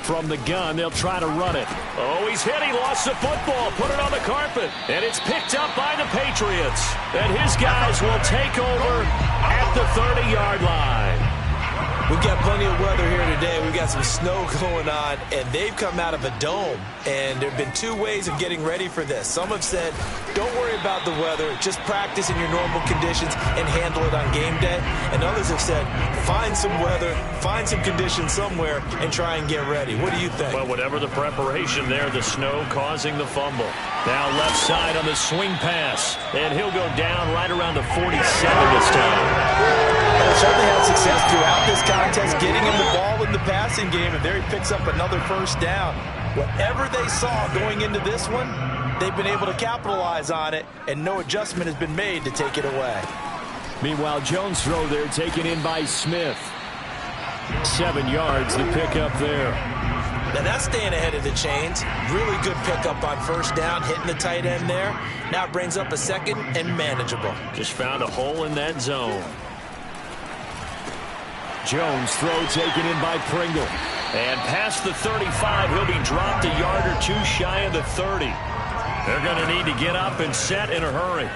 From the gun, they'll try to run it. Oh, he's hit. He lost the football. Put it on the carpet. And it's picked up by the Patriots. And his guys will take over at the 30-yard line. We've got plenty of weather here today. We've got some snow going on, and they've come out of a dome. And there have been 2 ways of getting ready for this. Some have said, don't worry about the weather. Just practice in your normal conditions and handle it on game day. And others have said, find some weather, find some conditions somewhere, and try and get ready. What do you think? Well, whatever the preparation there, the snow causing the fumble. Now left side on the swing pass. And he'll go down right around the 47 this time. Well, certainly had success throughout this contest, getting him the ball in the passing passing game, and there he picks up another first down. Whatever they saw going into this one, they've been able to capitalize on it, and no adjustment has been made to take it away. Meanwhile, Jones' throw there taken in by Smith. 7 yards, the pickup there. Now that's staying ahead of the chains. Really good pickup on first down, hitting the tight end there. Now it brings up a second and manageable. Just found a hole in that zone. Jones' throw taken in by Pringle. And past the 35, he'll be dropped a yard or two shy of the 30. They're going to need to get up and set in a hurry.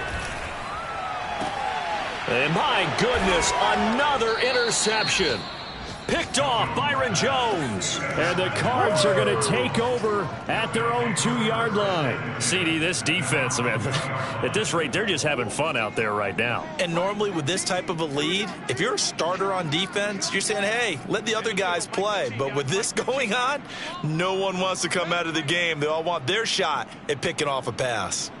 And my goodness, another interception. Picked off Byron Jones. And the Cards are going to take over at their own 2-yard line. CD, this defense, man, at this rate, they're just having fun out there right now. And normally with this type of a lead, if you're a starter on defense, you're saying, hey, let the other guys play. But with this going on, no one wants to come out of the game. They all want their shot at picking off a pass.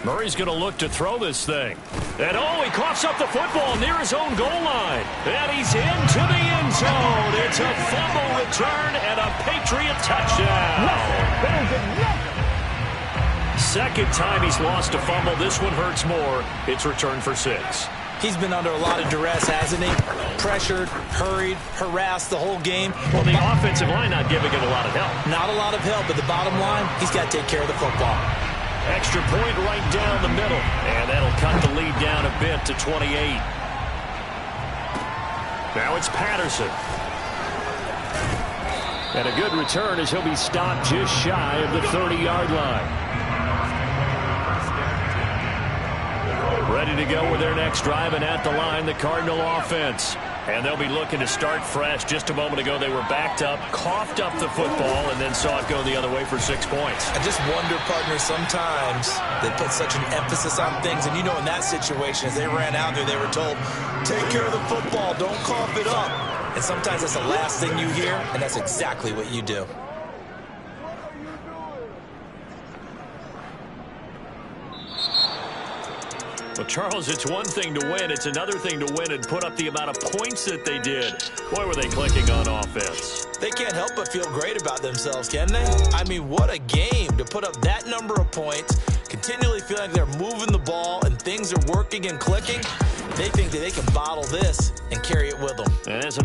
Murray's going to look to throw this thing. And, oh, he coughs up the football near his own goal line. And he's into the end zone. It's a fumble return and a Patriot touchdown. Second time he's lost a fumble. This one hurts more. It's returned for 6. He's been under a lot of duress, hasn't he? Pressured, hurried, harassed the whole game. Well, the offensive line not giving him a lot of help. Not a lot of help, but the bottom line, he's got to take care of the football. Extra point right down the middle. And that'll cut the lead down a bit to 28. Now it's Patterson. And a good return as he'll be stopped just shy of the 30-yard line. Ready to go with their next drive, and at the line, the Cardinal offense. And they'll be looking to start fresh. Just a moment ago, they were backed up, coughed up the football, and then saw it go the other way for 6 points. I just wonder, partner, sometimes they put such an emphasis on things. And, you know, in that situation, as they ran out there, they were told, take care of the football, don't cough it up. And sometimes that's the last thing you hear, and that's exactly what you do. Well, Charles, it's one thing to win. It's another thing to win and put up the amount of points that they did. Boy, were they clicking on offense. They can't help but feel great about themselves, can they? I mean, what a game to put up that number of points, continually feeling like they're moving the ball and things are working and clicking. They think that they can bottle this and carry it with them. And that's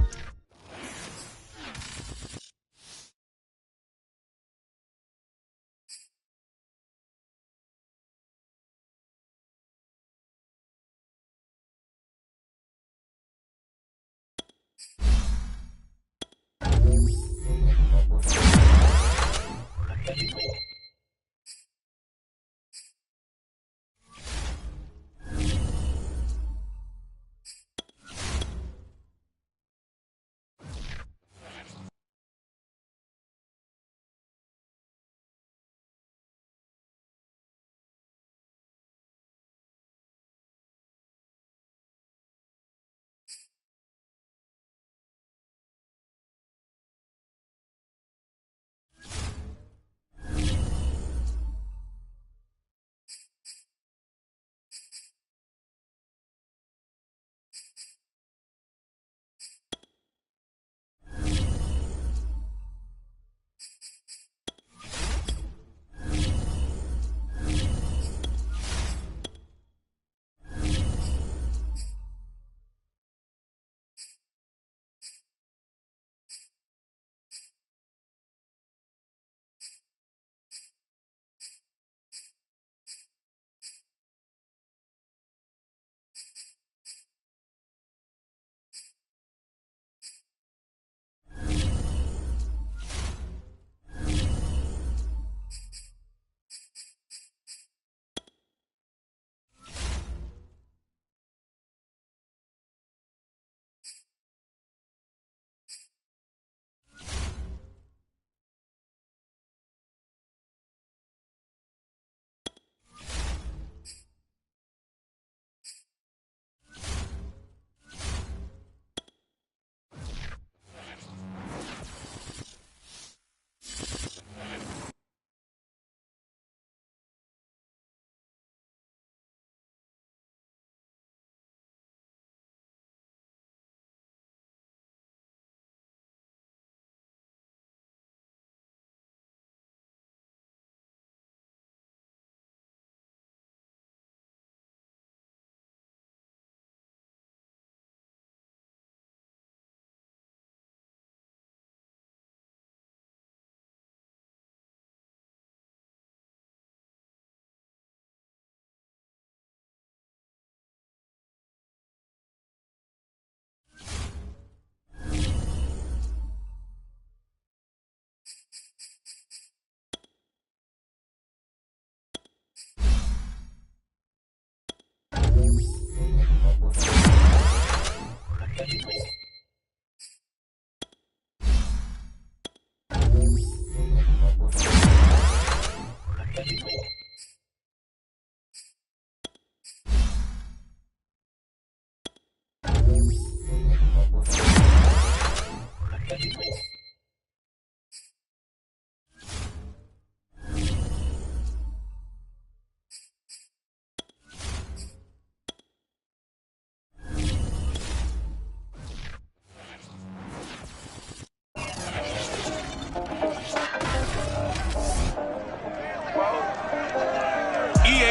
EA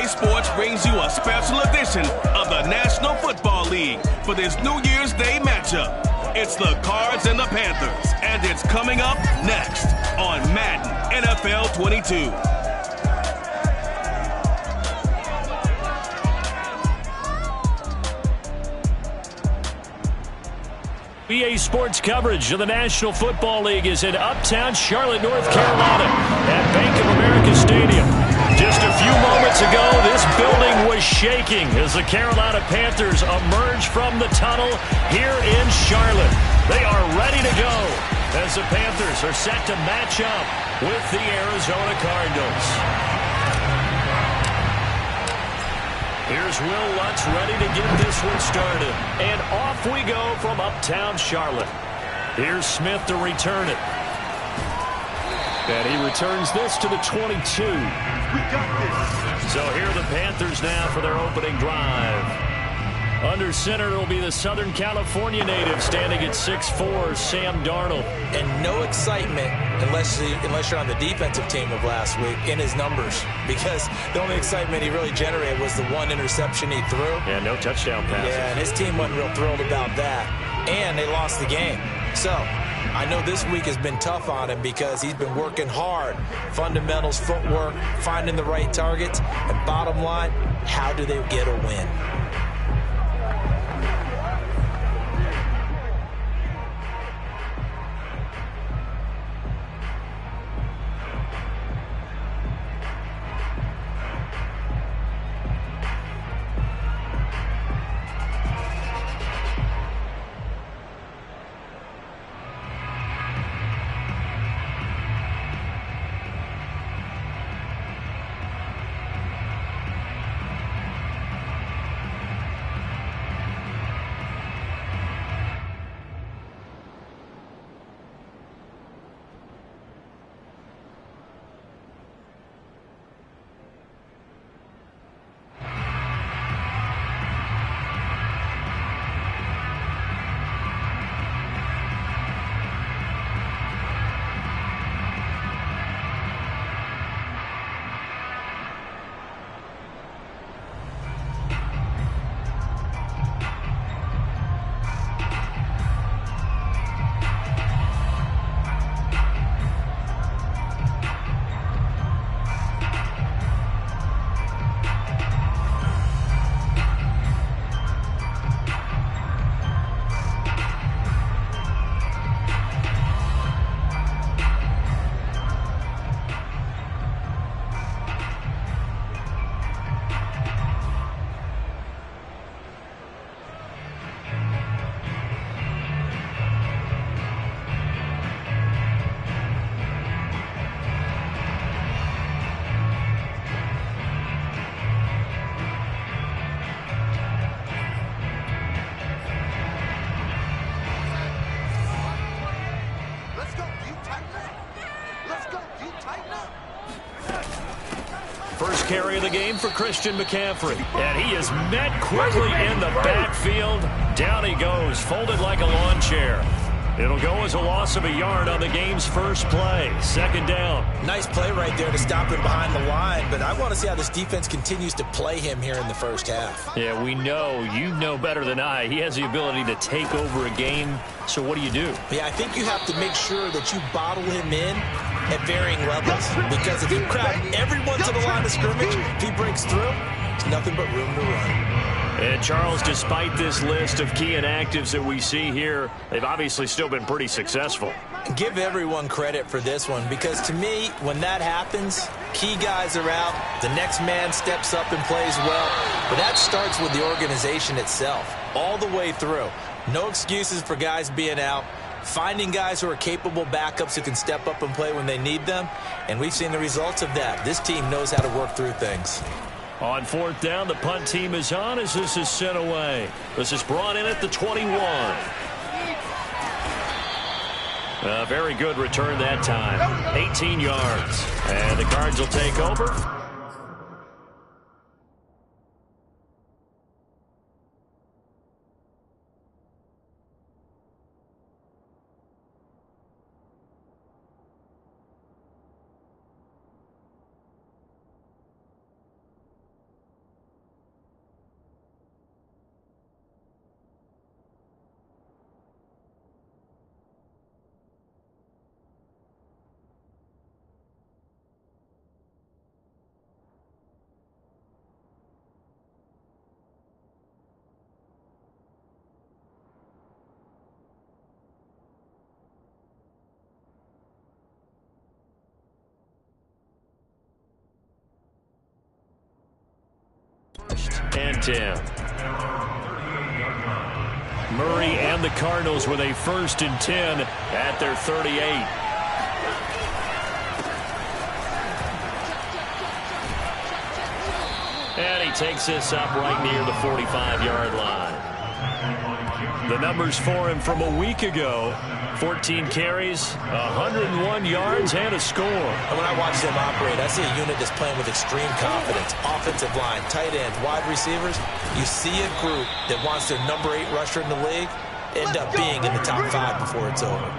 Sports brings you a special edition of the National Football League for this New Year's Day matchup. It's the Cards and the Panthers, and it's coming up next on Madden NFL 22. EA Sports coverage of the National Football League is in uptown Charlotte, North Carolina at Bank of America Stadium. Just a few moments ago, this building was shaking as the Carolina Panthers emerge from the tunnel here in Charlotte. They are ready to go as the Panthers are set to match up with the Arizona Cardinals. Here's Will Lutz ready to get this one started. And off we go from uptown Charlotte. Here's Smith to return it. And he returns this to the 22. We got this. So here are the Panthers now for their opening drive. Under center, it'll be the Southern California native standing at 6'4", Sam Darnold. And no excitement unless you're on the defensive team of last week in his numbers, because the only excitement he really generated was the one interception he threw. Yeah, no touchdown passes. Yeah, and his team wasn't real thrilled about that. And they lost the game. So I know this week has been tough on him because he's been working hard. Fundamentals, footwork, finding the right targets. And bottom line, how do they get a win? First carry of the game for Christian McCaffrey. And he is met quickly in the backfield. Down he goes, folded like a lawn chair. It'll go as a loss of a yard on the game's first play. Second down. Nice play right there to stop him behind the line, but I want to see how this defense continues to play him here in the first half. Yeah, we know, you know better than I, he has the ability to take over a game. So what do you do? Yeah, I think you have to make sure that you bottle him in at varying levels, because if you crowd everyone to the line of scrimmage, if he breaks through, there's nothing but room to run. And Charles, despite this list of key inactives that we see here, they've obviously still been pretty successful. Give everyone credit for this one, because to me, when that happens, key guys are out, the next man steps up and plays well, but that starts with the organization itself, all the way through. No excuses for guys being out. Finding guys who are capable backups who can step up and play when they need them. And we've seen the results of that. This team knows how to work through things. On fourth down, the punt team is on as this is sent away. This is brought in at the 21. A very good return that time. 18 yards. And the Cards will take over. And 10. Murray and the Cardinals with a 1st and 10 at their 38. And he takes this up right near the 45-yard line. The numbers for him from a week ago: 14 carries, 101 yards, and a score. And when I watch them operate, I see a unit that's playing with extreme confidence. Offensive line, tight ends, wide receivers. You see a group that wants their number 8 rusher in the league end up being in the top 5 before it's over.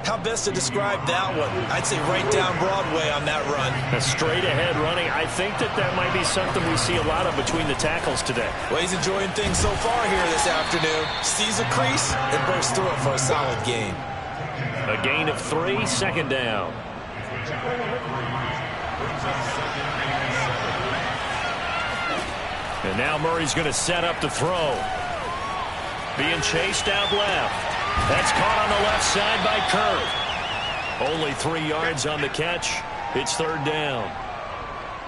How best to describe that one? I'd say right down Broadway on that run. A straight-ahead running. I think that might be something we see a lot of between the tackles today. Well, he's enjoying things so far here this afternoon. Sees a crease and bursts through it for a solid gain. A gain of 3, 2nd down. And now Murray's going to set up to throw. Being chased out left. That's caught on the left side by Kirk. Only 3 yards on the catch. It's 3rd down.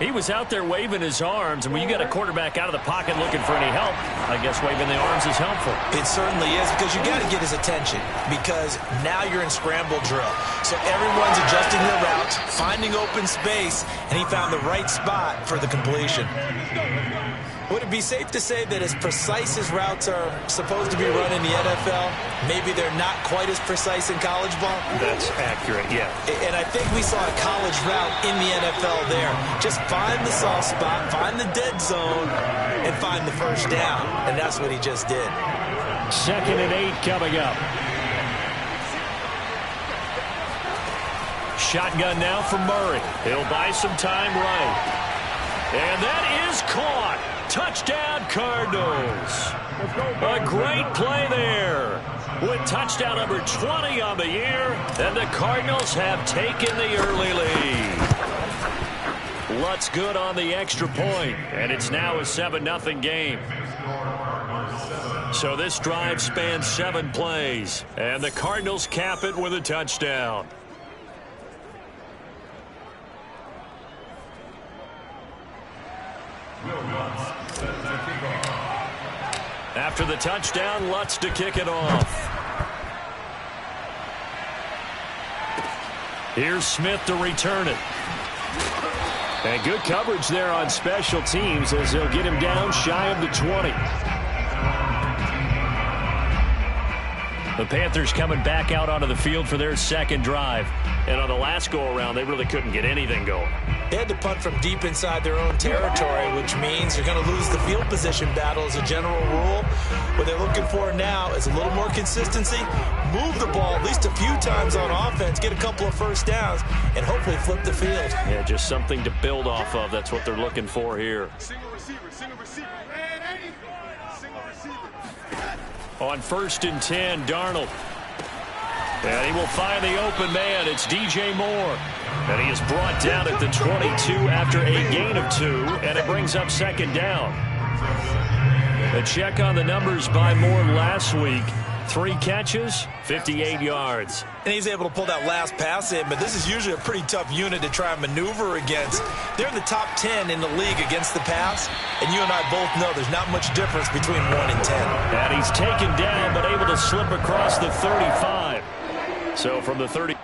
He was out there waving his arms, and when you got a quarterback out of the pocket looking for any help, I guess waving the arms is helpful. It certainly is, because you got to get his attention, because now you're in scramble drill. So everyone's adjusting their routes, finding open space, and he found the right spot for the completion. Would it be safe to say that as precise as routes are supposed to be run in the NFL, maybe they're not quite as precise in college ball? That's accurate, yeah. And I think we saw a college route in the NFL there. Just find the soft spot, find the dead zone, and find the 1st down. And that's what he just did. 2nd and 8 coming up. Shotgun now for Murray. He'll buy some time right. And that is caught. Touchdown, Cardinals. A great play there. With touchdown number 20 on the year, and the Cardinals have taken the early lead. Lutz good on the extra point, and it's now a 7-0 game. So this drive spans 7 plays, and the Cardinals cap it with a touchdown. After the touchdown, Lutz to kick it off. Here's Smith to return it. And good coverage there on special teams as they'll get him down shy of the 20. The Panthers coming back out onto the field for their 2nd drive. And on the last go-around, they really couldn't get anything going. They had to punt from deep inside their own territory, which means you're going to lose the field position battle as a general rule. What they're looking for now is a little more consistency, move the ball at least a few times on offense, get a couple of 1st downs, and hopefully flip the field. Yeah, just something to build off of. That's what they're looking for here. Single receiver. On 1st and 10, Darnold. And he will find the open man. It's DJ Moore. And he is brought down at the 22 after a gain of 2, and it brings up 2nd down. A check on the numbers by Moore last week. 3 catches, 58 yards. And he's able to pull that last pass in, but this is usually a pretty tough unit to try and maneuver against. They're in the top 10 in the league against the pass, and you and I both know there's not much difference between 1 and 10. And he's taken down, but able to slip across the 35. So from the 30.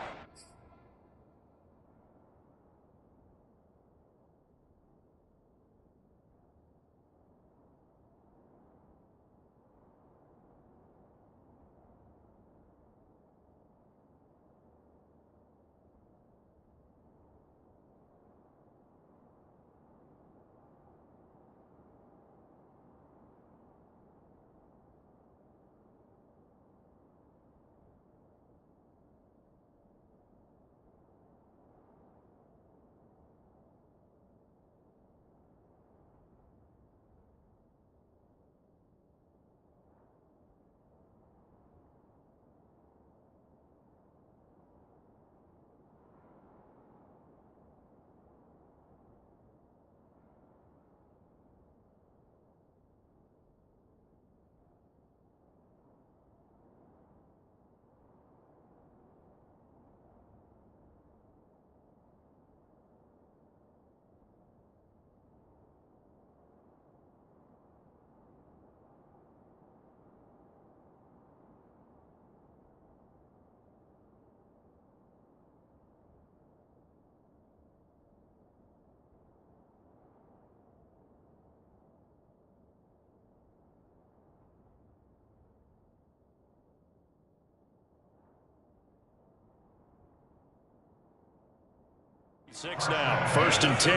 Six now, 1st and 10.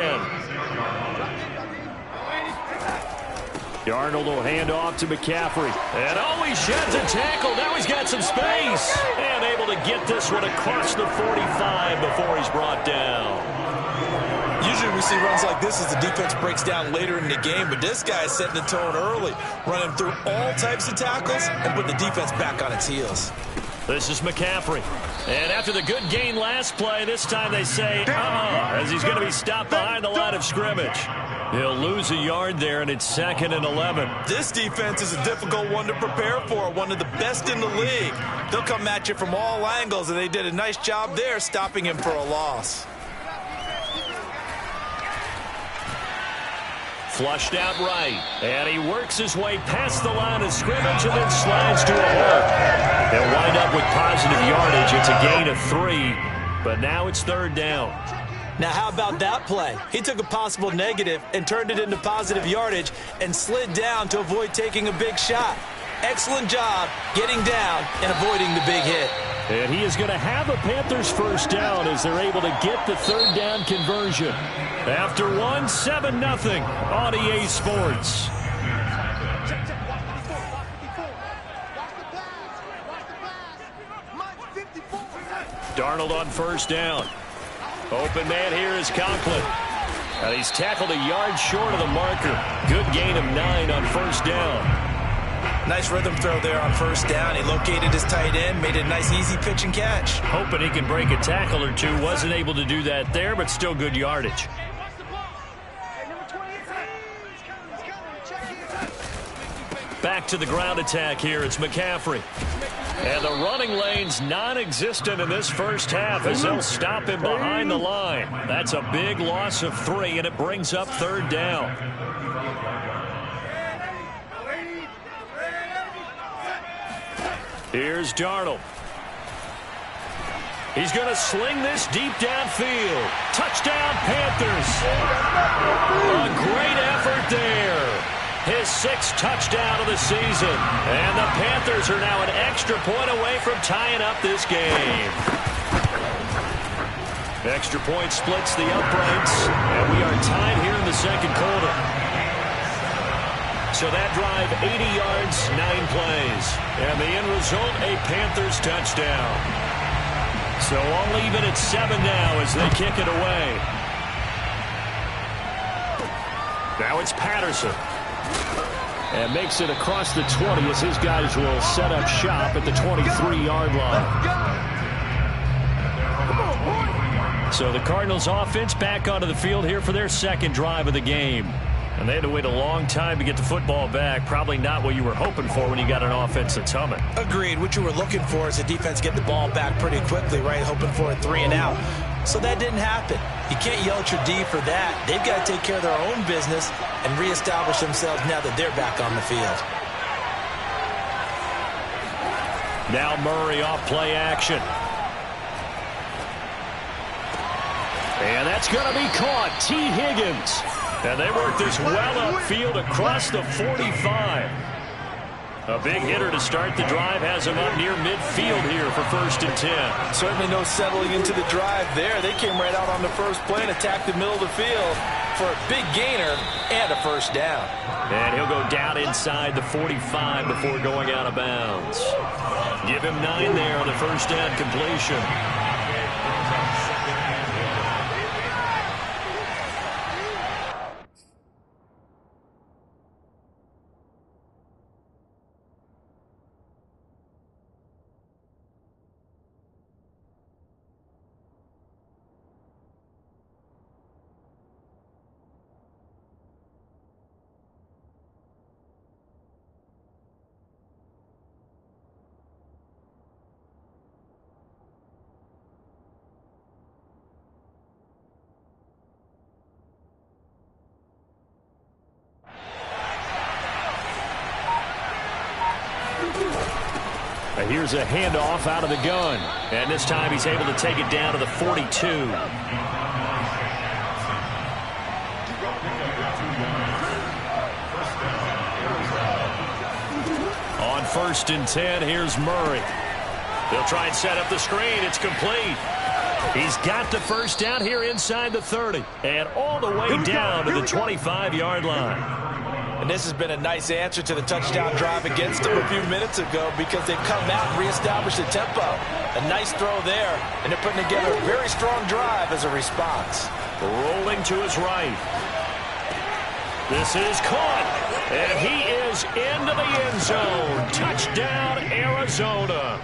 Darnold will hand off to McCaffrey. And he sheds a tackle. Now he's got some space. And able to get this one across the 45 before he's brought down. Usually we see runs like this as the defense breaks down later in the game, but this guy is setting the tone early, running through all types of tackles and putting the defense back on its heels. This is McCaffrey. And after the good gain last play, this time they say, as he's going to be stopped behind the line of scrimmage. He'll lose a yard there, and it's 2nd and 11. This defense is a difficult one to prepare for, one of the best in the league. They'll come at you from all angles, and they did a nice job there stopping him for a loss. Flushed out right, and he works his way past the line of scrimmage and then slides to a hole. They'll wind up with positive yardage. It's a gain of 3, but now it's 3rd down. Now, how about that play? He took a possible negative and turned it into positive yardage and slid down to avoid taking a big shot. Excellent job getting down and avoiding the big hit. And he is going to have a Panthers 1st down as they're able to get the 3rd down conversion. After 7-0 on EA Sports. Darnold on 1st down. Open man here is Conklin. And he's tackled a yard short of the marker. Good gain of 9 on 1st down. Nice rhythm throw there on 1st down. He located his tight end, made it a nice easy pitch and catch. Hoping he can break a tackle or two. Wasn't able to do that there, but still good yardage. Back to the ground attack here. It's McCaffrey. And the running lane's non-existent in this 1st half as they'll stop him behind the line. That's a big loss of 3, and it brings up 3rd down. Here's Darnold. He's going to sling this deep downfield. Touchdown, Panthers. A great effort there. His 6th touchdown of the season. And the Panthers are now an extra point away from tying up this game. Extra point splits the uprights. And we are tied here in the 2nd quarter. So that drive, 80 yards, 9 plays. And the end result, a Panthers touchdown. So all even at 7 now as they kick it away. Now it's Patterson. And makes it across the 20 as his guys will set up shop at the 23-yard line. So the Cardinals offense back onto the field here for their 2nd drive of the game. And they had to wait a long time to get the football back. Probably not what you were hoping for when you got an offense that's humming. Agreed. What you were looking for is the defense get the ball back pretty quickly, right? Hoping for a 3 and out. So that didn't happen. You can't yell at your D for that. They've got to take care of their own business and reestablish themselves now that they're back on the field. Now Murray off play action. And that's going to be caught. T. Higgins. And they work this well upfield across the 45. A big hitter to start the drive has him up near midfield here for 1st and 10. Certainly no settling into the drive there. They came right out on the first play and attacked the middle of the field for a big gainer and a 1st down. And he'll go down inside the 45 before going out of bounds. Give him 9 there on the 1st down completion. Here's a handoff out of the gun. And this time he's able to take it down to the 42. On 1st and 10, here's Murray. They'll try and set up the screen. It's complete. He's got the 1st down here inside the 30. And all the way down to the 25-yard line. And this has been a nice answer to the touchdown drive against them a few minutes ago because they've come out and reestablished the tempo. A nice throw there, and they're putting together a very strong drive as a response. Rolling to his right. This is caught, and he is into the end zone. Touchdown, Arizona.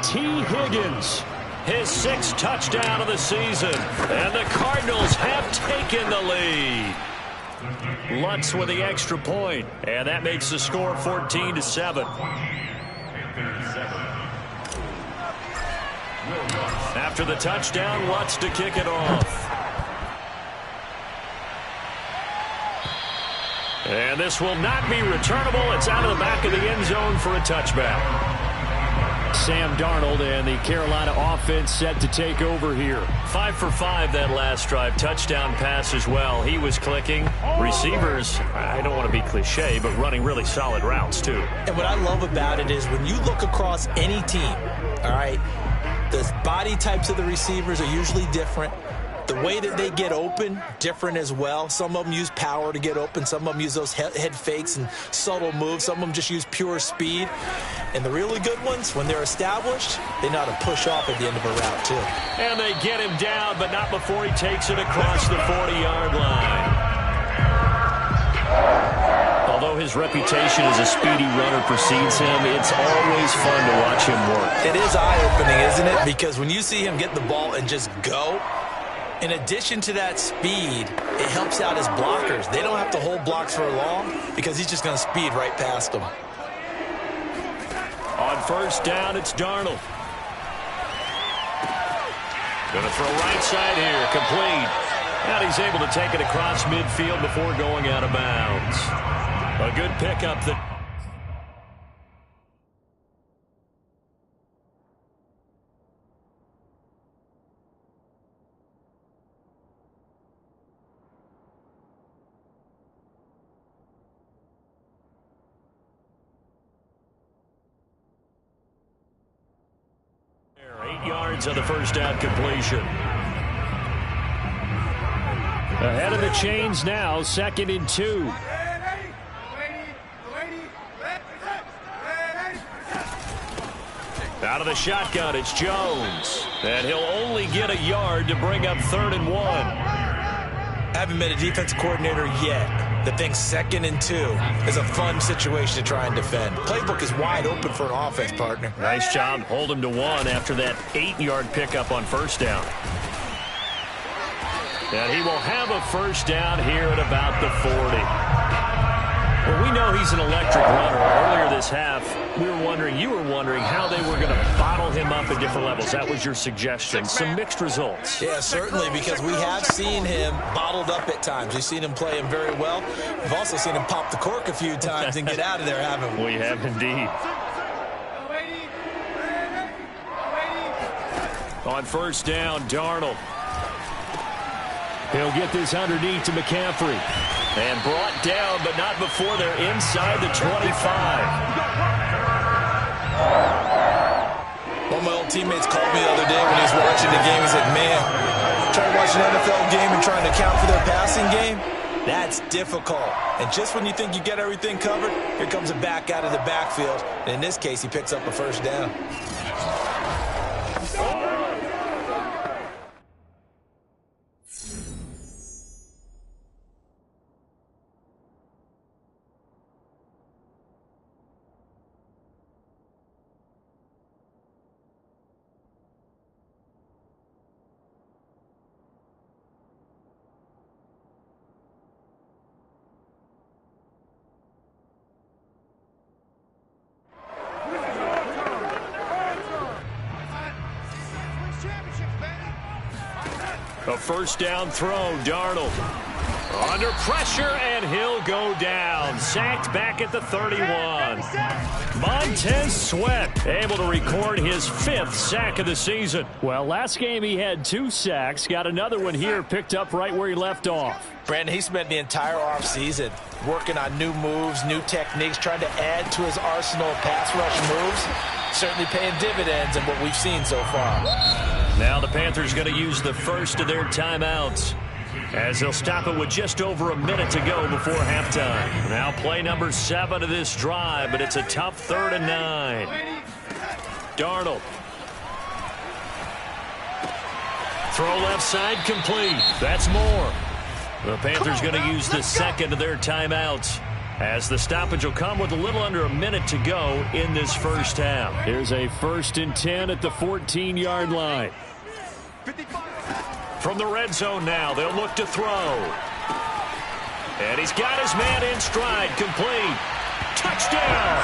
T. Higgins, his 6th touchdown of the season, and the Cardinals have taken the lead. Lutz with the extra point, and that makes the score 14-7. After the touchdown, Lutz to kick it off. And this will not be returnable. It's out of the back of the end zone for a touchback. Sam Darnold and the Carolina offense set to take over here. 5 for 5 that last drive. Touchdown pass as well. He was clicking. Receivers, I don't want to be cliche, but running really solid routes too. And what I love about it is when you look across any team, all right, the body types of the receivers are usually different. The way that they get open, different as well. Some of them use power to get open. Some of them use those head fakes and subtle moves. Some of them just use pure speed. And the really good ones, when they're established, they know how to push off at the end of a route, too. And they get him down, but not before he takes it across the 40-yard line. Although his reputation as a speedy runner precedes him, it's always fun to watch him work. It is eye-opening, isn't it? Because when you see him get the ball and just go, in addition to that speed, it helps out his blockers. They don't have to hold blocks for long because he's just going to speed right past them. On 1st down, it's Darnold. Going to throw right side here, complete. And he's able to take it across midfield before going out of bounds. A good pickup that... on the 1st down completion. Ahead of the chains now, 2nd and 2. Out of the shotgun, it's Jones. And he'll only get a yard to bring up 3rd and 1. Haven't been a defensive coordinator yet that thinks 2nd and 2 is a fun situation to try and defend. Playbook is wide open for an offense, partner. Nice job. Hold him to 1 after that 8-yard pickup on 1st down. And he will have a first down here at about the 40. Well, we know he's an electric runner. Earlier this half, you were wondering how they were going to bottle him up at different levels. That was your suggestion. Some mixed results. Yeah, certainly, because we have seen him bottled up at times. We've seen him play him very well. We've also seen him pop the cork a few times and get out of there, haven't we? We have indeed. On first down, Darnold. He'll get this underneath to McCaffrey. And brought down, but not before they're inside the 25. One of my old teammates called me the other day when he was watching the game. He said, man, trying to watch an NFL game and trying to account for their passing game, that's difficult. And just when you think you get everything covered, here comes a back out of the backfield. And in this case, he picks up a first down. A first down throw, Darnold. Under pressure, and he'll go down. Sacked back at the 31. Montez Sweat able to record his 5th sack of the season. Well, last game he had 2 sacks. Got another one here, picked up right where he left off. Brandon, he spent the entire offseason working on new moves, new techniques, trying to add to his arsenal of pass rush moves. Certainly paying dividends in what we've seen so far. Now the Panthers going to use the first of their timeouts, as they'll stop it with just over a minute to go before halftime. Now play number 7 of this drive, but it's a tough 3rd and 9. Darnold. Throw left side complete. That's more. The Panthers going to use the second of their timeouts, as the stoppage will come with a little under a minute to go in this first half. Here's a 1st and 10 at the 14-yard line. From the red zone now, they'll look to throw. And he's got his man in stride, complete. Touchdown!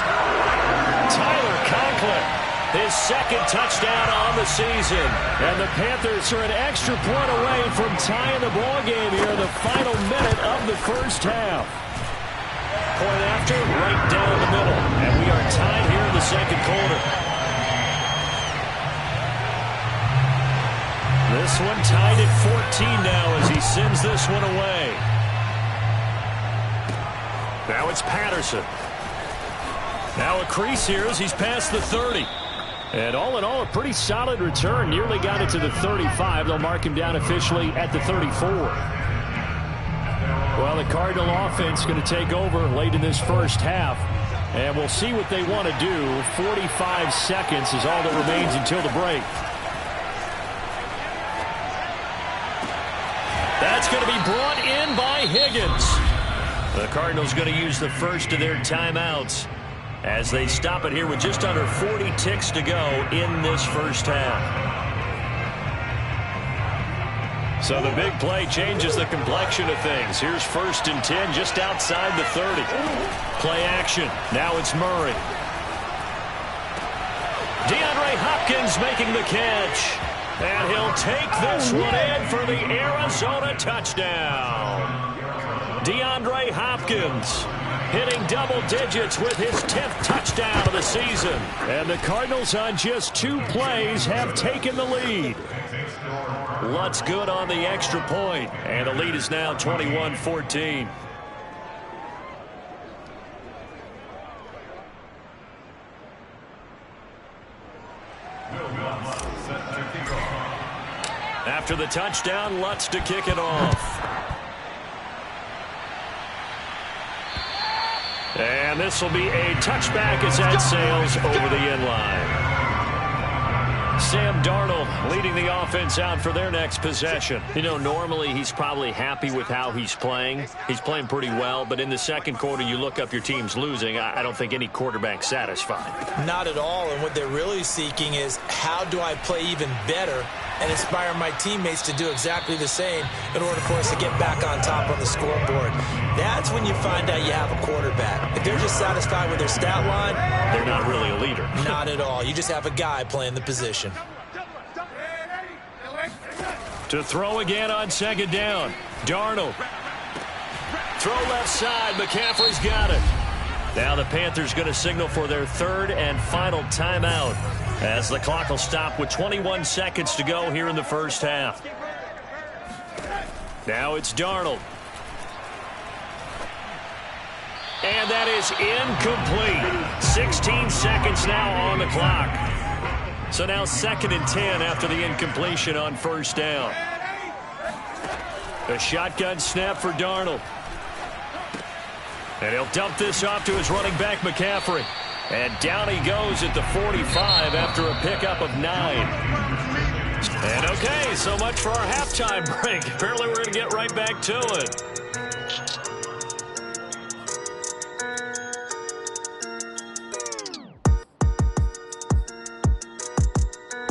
Tyler Conklin, his 2nd touchdown on the season. And the Panthers are an extra point away from tying the ball game here in the final minute of the first half. Point after, right down the middle. And we are tied here in the 2nd quarter. This one tied at 14 now as he sends this one away. Now it's Patterson. Now a crease here as he's past the 30. And all in all, a pretty solid return. Nearly got it to the 35. They'll mark him down officially at the 34. Well, the Cardinal offense going to take over late in this first half. And we'll see what they want to do. 45 seconds is all that remains until the break. That's going to be brought in by Higgins. The Cardinals going to use the first of their timeouts as they stop it here with just under 40 ticks to go in this first half. So the big play changes the complexion of things. Here's 1st and 10 just outside the 30. Play action. Now it's Murray. DeAndre Hopkins making the catch. And he'll take this one in for the Arizona touchdown. DeAndre Hopkins hitting double digits with his 10th touchdown of the season. And the Cardinals on just 2 plays have taken the lead. Lutz good on the extra point, and the lead is now 21-14. After the touchdown, Lutz to kick it off. And this will be a touchback as that sails over the end line. Sam Darnold leading the offense out for their next possession. You know, normally he's probably happy with how he's playing. He's playing pretty well, but in the 2nd quarter, you look up your team's losing. I don't think any quarterback's satisfied. Not at all, and what they're really seeking is how do I play even better and inspire my teammates to do exactly the same in order for us to get back on top on the scoreboard. That's when you find out you have a quarterback. If they're just satisfied with their stat line, they're not really a leader. Not at all. You just have a guy playing the position. To throw again on second down. Darnold. Throw left side. McCaffrey's got it. Now the Panthers going to signal for their third and final timeout as the clock will stop with 21 seconds to go here in the first half. Now it's Darnold. And that is incomplete. 16 seconds now on the clock. So now 2nd and 10 after the incompletion on first down. A shotgun snap for Darnold. And he'll dump this off to his running back, McCaffrey. And down he goes at the 45 after a pickup of 9. And okay, so much for our halftime break. Apparently we're going to get right back to it.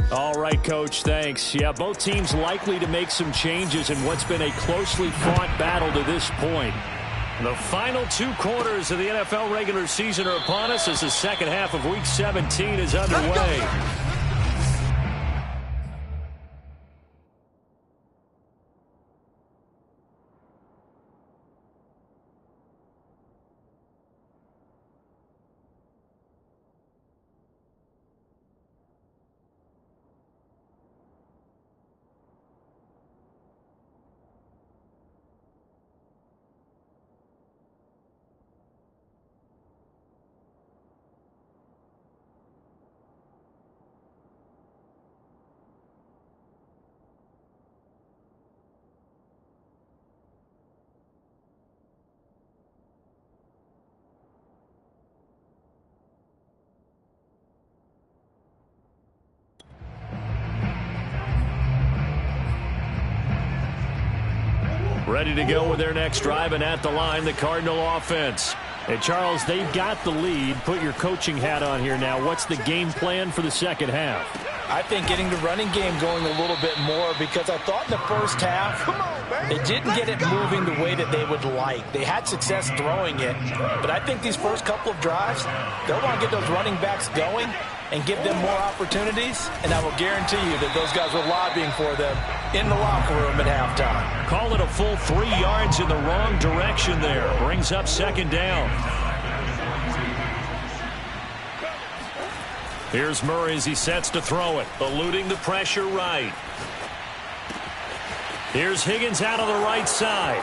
All right, Coach, thanks. Yeah, both teams likely to make some changes in what's been a closely fought battle to this point. The final 2 quarters of the NFL regular season are upon us as the second half of Week 17 is underway. Ready to go with their next drive, and at the line, the Cardinal offense. And, Charles, they've got the lead. Put your coaching hat on here now. What's the game plan for the second half? I think getting the running game going a little bit more, because I thought in the first half they didn't get it moving the way that they would like. They had success throwing it, but I think these first couple of drives, they'll want to get those running backs going and give them more opportunities, and I will guarantee you that those guys were lobbying for them in the locker room at halftime. Call it a full 3 yards in the wrong direction there. Brings up second down. Here's Murray as he sets to throw it, eluding the pressure right. Here's Higgins out of the right side.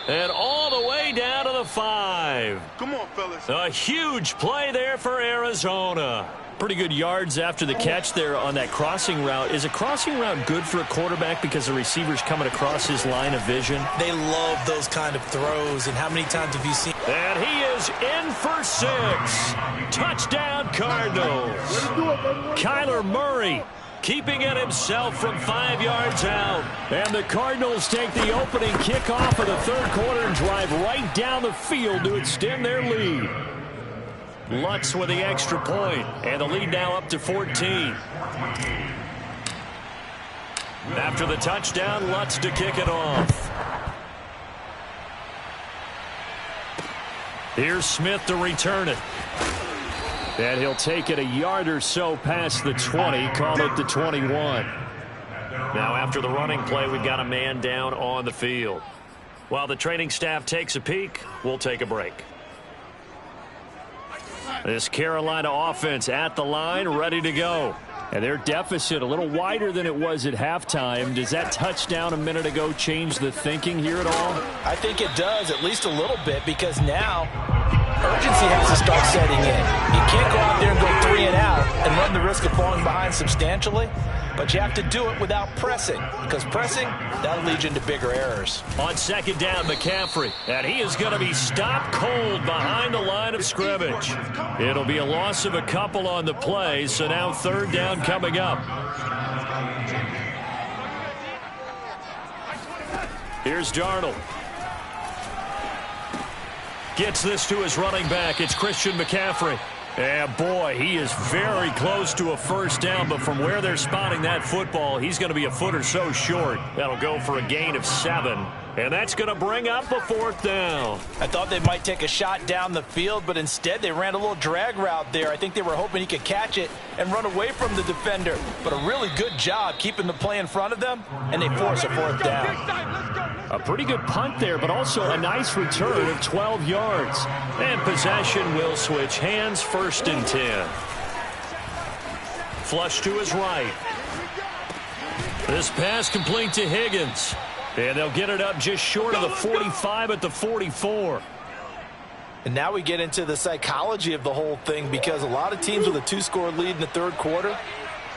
And all the way down to the 5. Come on, fellas. A huge play there for Arizona. Pretty good yards after the catch there on that crossing route. Is a crossing route good for a quarterback because the receiver's coming across his line of vision? They love those kind of throws, and how many times have you seen? And he is in for 6. Touchdown, Cardinals. Kyler Murray keeping it himself from 5 yards out. And the Cardinals take the opening kickoff of the third quarter and drive right down the field to extend their lead. Lutz with the extra point, and the lead now up to 14. After the touchdown, Lutz to kick it off. Here's Smith to return it. And he'll take it a yard or so past the 20, call it the 21. Now after the running play, we've got a man down on the field. While the training staff takes a peek, we'll take a break. This Carolina offense at the line, ready to go. And their deficit a little wider than it was at halftime. Does that touchdown a minute ago change the thinking here at all? I think it does, at least a little bit, because now urgency has to start setting in. You can't go out there and go 3 and out and run the risk of falling behind substantially, but you have to do it without pressing, because pressing, that'll lead you into bigger errors. On second down, McCaffrey, and he is going to be stopped cold behind the line of scrimmage. It'll be a loss of a couple on the play, so now third down coming up. Here's Darnold. Gets this to his running back. It's Christian McCaffrey. And boy, he is very close to a first down, but from where they're spotting that football, he's going to be a foot or so short. That'll go for a gain of 7, and that's going to bring up a 4th down. I thought they might take a shot down the field, but instead they ran a little drag route there. I think they were hoping he could catch it and run away from the defender, but a really good job keeping the play in front of them, and they force a 4th down. A pretty good punt there, but also a nice return of 12 yards. And possession will switch hands, 1st and 10. Flush to his right. This pass complete to Higgins. And they'll get it up just short of the 45 at the 44. And now we get into the psychology of the whole thing, because a lot of teams with a 2-score lead in the 3rd quarter,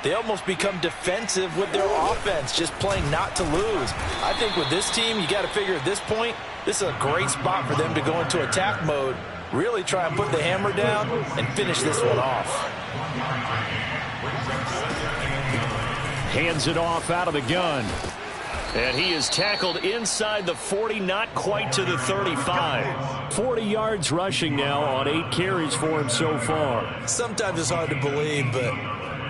they almost become defensive with their offense, just playing not to lose. I think with this team, you got to figure at this point, this is a great spot for them to go into attack mode, really try and put the hammer down and finish this one off. Hands it off out of the gun. And he is tackled inside the 40, not quite to the 35. 40 yards rushing now on 8 carries for him so far. Sometimes it's hard to believe, but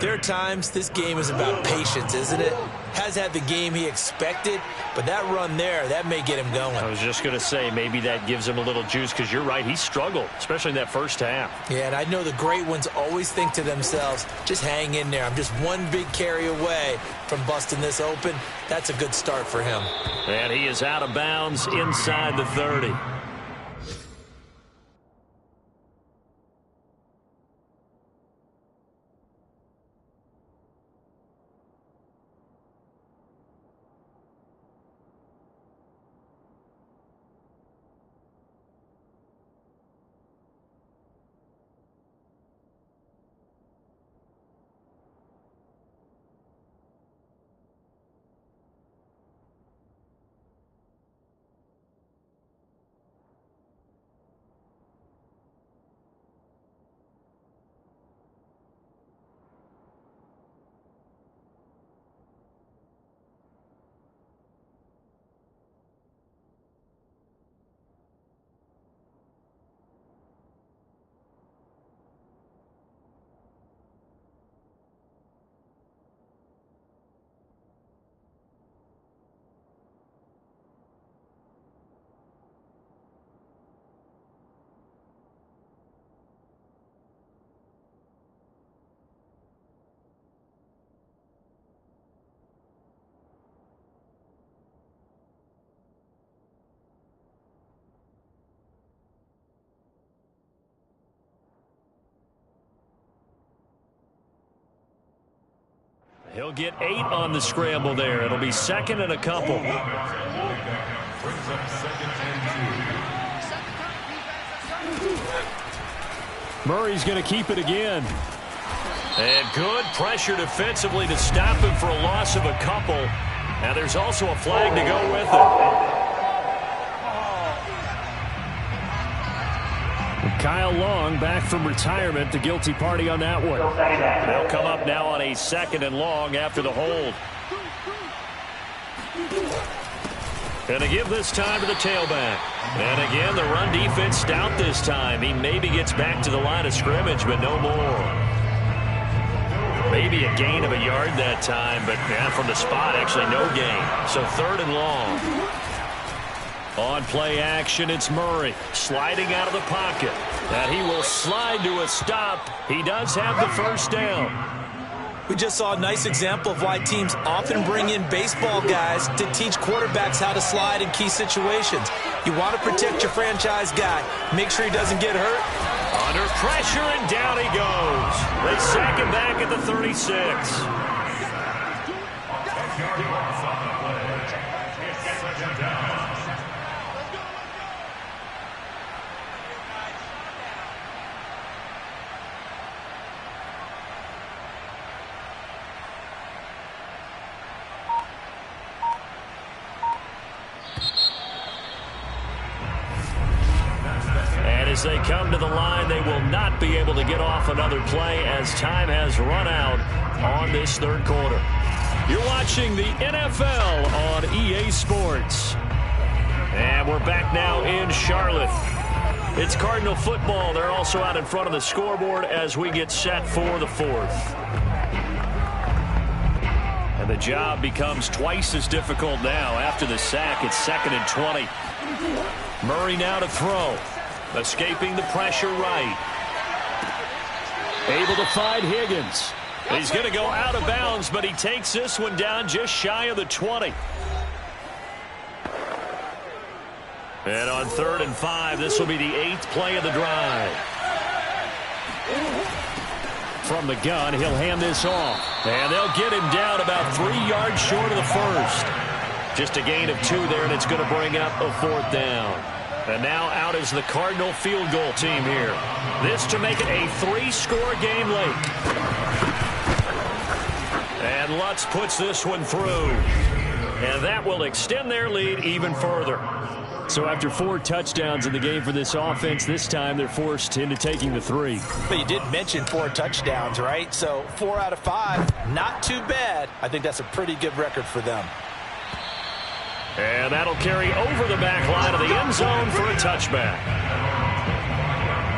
there are times this game is about patience, isn't it? Has had the game he expected, but that run there, that may get him going. I was just going to say, maybe that gives him a little juice, because you're right, he struggled, especially in that first half. Yeah, and I know the great ones always think to themselves, just hang in there. I'm just one big carry away from busting this open. That's a good start for him. And he is out of bounds inside the 30. He'll get 8 on the scramble there. It'll be 2nd and a couple. Murray's going to keep it again. And good pressure defensively to stop him for a loss of a couple. Now there's also a flag to go with it. Kyle Long back from retirement, the guilty party on that one. They'll come up now on a 2nd and long after the hold. And to give this time to the tailback. And again, the run defense stout this time. He maybe gets back to the line of scrimmage, but no more. Maybe a gain of a yard that time, but from the spot, actually no gain. So 3rd and long. On play action, it's Murray sliding out of the pocket. And he will slide to a stop. He does have the first down. We just saw a nice example of why teams often bring in baseball guys to teach quarterbacks how to slide in key situations. You want to protect your franchise guy. Make sure he doesn't get hurt. Under pressure, and down he goes. They sack him back at the 36. As they come to the line, they will not be able to get off another play as time has run out on this 3rd quarter. You're watching the NFL on EA Sports. And we're back now in Charlotte. It's Cardinal football. They're also out in front of the scoreboard as we get set for the fourth. And the job becomes twice as difficult now. After the sack, it's 2nd and 20. Murray now to throw. Escaping the pressure right. Able to find Higgins. He's going to go out of bounds, but he takes this one down just shy of the 20. And on 3rd and 5, this will be the 8th play of the drive. From the gun, he'll hand this off. And they'll get him down about 3 yards short of the first. Just a gain of 2 there, and it's going to bring up a 4th down. And now out is the Cardinal field goal team here. This to make it a 3-score game late. And Lutz puts this one through. And that will extend their lead even further. So after 4 touchdowns in the game for this offense, this time they're forced into taking the 3. But you did mention 4 touchdowns, right? So 4 out of 5, not too bad. I think that's a pretty good record for them. And that'll carry over the back line of the end zone for a touchback.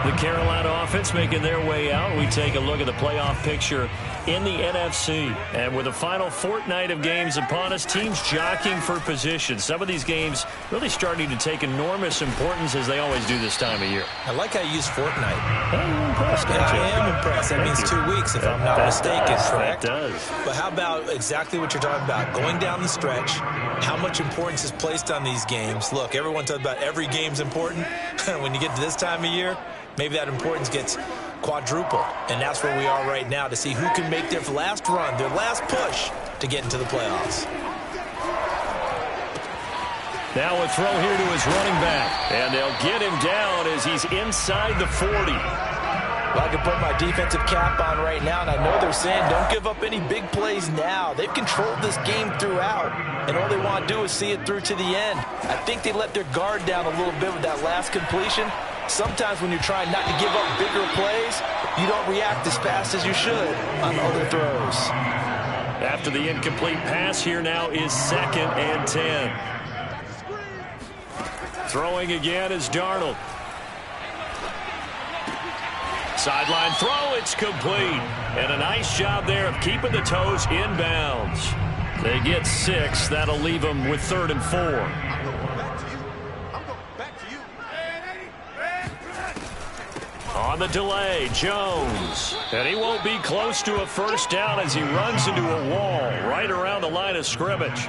The Carolina offense making their way out. We take a look at the playoff picture in the NFC. And with the final fortnight of games upon us, teams jockeying for position. Some of these games really starting to take enormous importance as they always do this time of year. I like how you use fortnight. I'm impressed. I am impressed. That means 2 weeks, if I'm not mistaken, correct? That does. But how about exactly what you're talking about? Going down the stretch, how much importance is placed on these games. Look, everyone talks about every game's important. When you get to this time of year, maybe that importance gets quadrupled. And that's where we are right now to see who can make their last run, their last push to get into the playoffs. Now a throw here to his running back. And they'll get him down as he's inside the 40. Well, I can put my defensive cap on right now, and I know they're saying don't give up any big plays now. They've controlled this game throughout, and all they want to do is see it through to the end. I think they let their guard down a little bit with that last completion. Sometimes when you're trying not to give up bigger plays, you don't react as fast as you should on other throws. After the incomplete pass, here now is 2nd and 10. Throwing again is Darnold. Sideline throw, it's complete. And a nice job there of keeping the toes inbounds. They get 6. That'll leave them with 3rd and 4. On the delay, Jones. And he won't be close to a first down as he runs into a wall right around the line of scrimmage.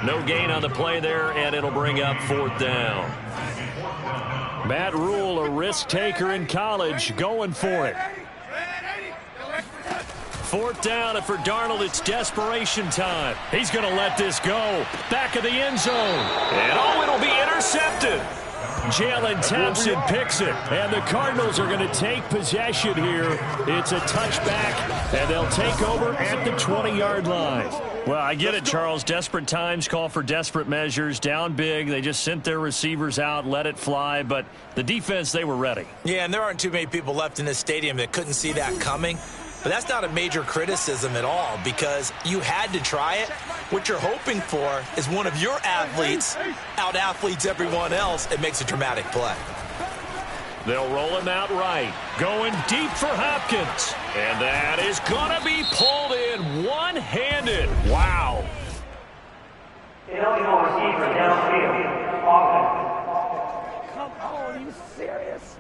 No gain on the play there, and it'll bring up 4th down. Matt Rule, a risk taker in college, going for it. 4th down, and for Darnold, it's desperation time. He's going to let this go. Back of the end zone. And oh, it'll be intercepted. Jalen Thompson picks it, and the Cardinals are going to take possession here. It's a touchback, and they'll take over at the 20-yard line. Well, I get it, Charles. Desperate times call for desperate measures. Down big, they just sent their receivers out, let it fly, but the defense, they were ready. Yeah, and there aren't too many people left in this stadium that couldn't see that coming. But that's not a major criticism at all because you had to try it. What you're hoping for is one of your athletes out-athletes everyone else and makes a dramatic play. They'll roll him out right. Going deep for Hopkins. And that is going to be pulled in one-handed. Wow. Illegal receiver downfield. Come on, are you serious?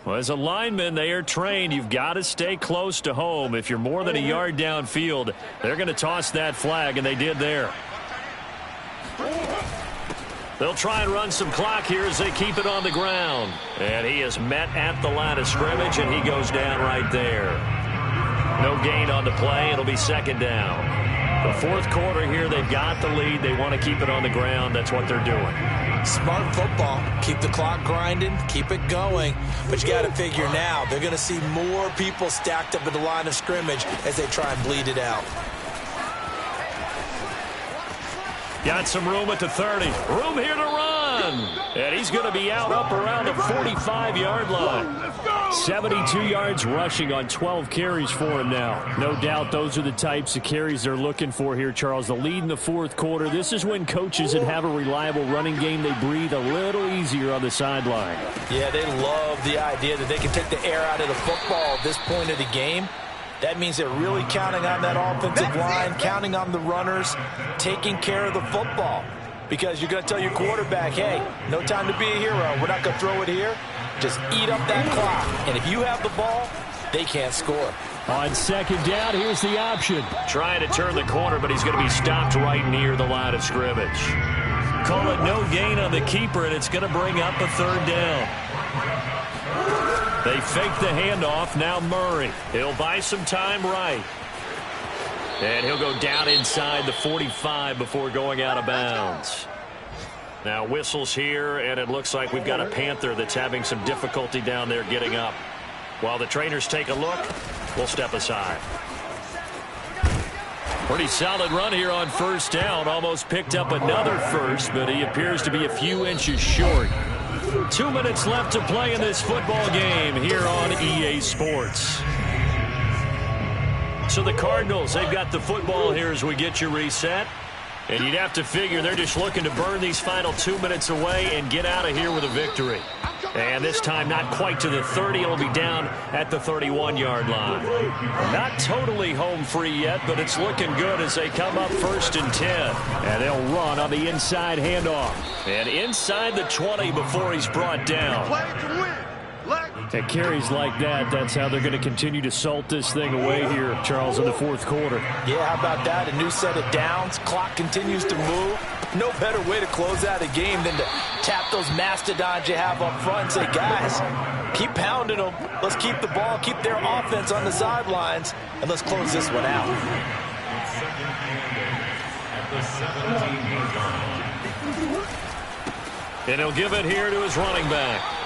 Well, as a lineman, they are trained. You've got to stay close to home. If you're more than a yard downfield, they're going to toss that flag, and they did there. They'll try and run some clock here as they keep it on the ground. And he is met at the line of scrimmage, and he goes down right there. No gain on the play. It'll be 2nd down. The 4th quarter here, they've got the lead. They want to keep it on the ground. That's what they're doing. Smart football. Keep the clock grinding. Keep it going. But you got to figure now, they're going to see more people stacked up at the line of scrimmage as they try and bleed it out. Got some room at the 30. Room here to run. And he's going to be out up around the 45-yard line. Let's go! 72 yards rushing on 12 carries for him now. No doubt those are the types of carries they're looking for here, Charles. The lead in the fourth quarter. This is when coaches that have a reliable running game, they breathe a little easier on the sideline. Yeah, they love the idea that they can take the air out of the football at this point of the game. That means they're really counting on that offensive line, counting on the runners, taking care of the football. Because you're going to tell your quarterback, hey, no time to be a hero. We're not going to throw it here. Just eat up that clock. And if you have the ball, they can't score. On second down, here's the option. Trying to turn the corner, but he's going to be stopped right near the line of scrimmage. Call it no gain on the keeper, and it's going to bring up a third down. They fake the handoff. Now Murray. He'll buy some time right. And he'll go down inside the 45 before going out of bounds. Now whistles here, and it looks like we've got a Panther that's having some difficulty down there getting up. While the trainers take a look, we'll step aside. Pretty solid run here on first down. Almost picked up another first, but he appears to be a few inches short. 2 minutes left to play in this football game here on EA Sports. So the Cardinals, they've got the football here as we get you reset. And you'd have to figure they're just looking to burn these final 2 minutes away and get out of here with a victory. And this time not quite to the 30. It'll be down at the 31-yard line. Not totally home free yet, but it's looking good as they come up 1st and 10. And they'll run on the inside handoff. And inside the 20 before he's brought down. At carries like that, that's how they're going to continue to salt this thing away here, Charles, in the fourth quarter. Yeah, how about that? A new set of downs. Clock continues to move. No better way to close out a game than to tap those mastodons you have up front and say, guys, keep pounding them. Let's keep the ball, keep their offense on the sidelines, and let's close this one out. And he'll give it here to his running back.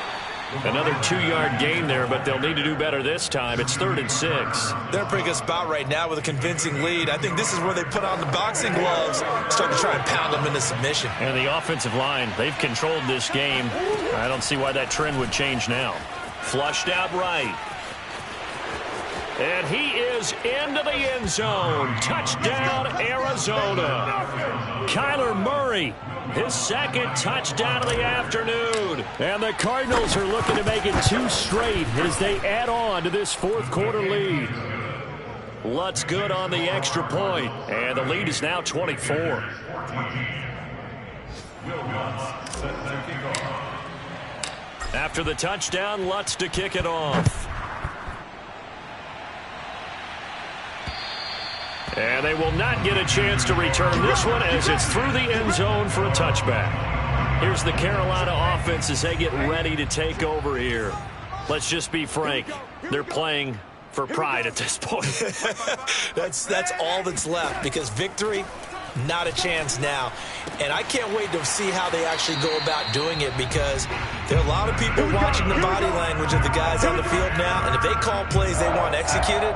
Another 2-yard gain there, but they'll need to do better this time. It's 3rd and 6. They're in a pretty good spot right now with a convincing lead. I think this is where they put on the boxing gloves, start to try and pound them into submission. And the offensive line, they've controlled this game. I don't see why that trend would change now. Flushed out right. And he is into the end zone. Touchdown, Arizona. Kyler Murray, his second touchdown of the afternoon. And the Cardinals are looking to make it 2 straight as they add on to this fourth quarter lead. Lutz good on the extra point, and the lead is now 24. After the touchdown, Lutz to kick it off. And they will not get a chance to return this one as it's through the end zone for a touchback. Here's the Carolina offense as they get ready to take over here. Let's just be frank. They're playing for pride at this point. That's all that's left, because victory, not a chance now. And I can't wait to see how they actually go about doing it, because there are a lot of people watching the body language of the guys on the field now, and if they call plays they want executed,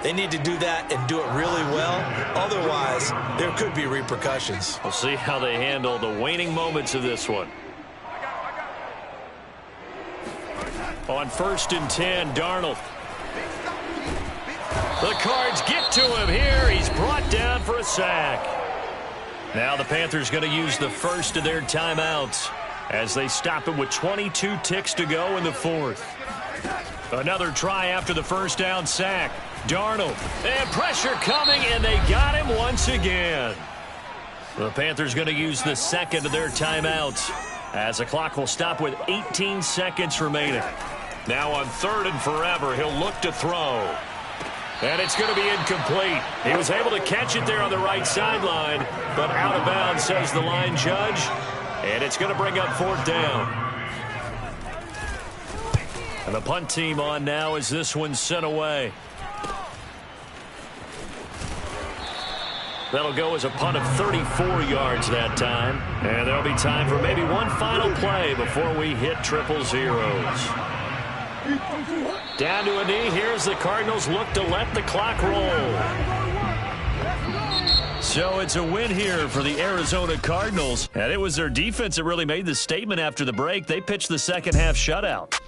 they need to do that and do it really well. Otherwise, there could be repercussions. We'll see how they handle the waning moments of this one. On 1st and 10, Darnold. The Cards get to him here. He's brought down for a sack. Now the Panthers going to use the first of their timeouts as they stop him with 22 ticks to go in the fourth. Another try after the first down sack. Darnold, and pressure coming, and they got him once again. The Panthers going to use the second of their timeouts as the clock will stop with 18 seconds remaining. Now on 3rd and forever, he'll look to throw. And it's going to be incomplete. He was able to catch it there on the right sideline, but out of bounds, says the line judge. And it's going to bring up 4th down. And the punt team on now as this one's sent away. That'll go as a punt of 34 yards that time. And there'll be time for maybe one final play before we hit triple zeros. Down to a knee. Here's the Cardinals look to let the clock roll. So it's a win here for the Arizona Cardinals. And it was their defense that really made the statement after the break. They pitched the second half shutout.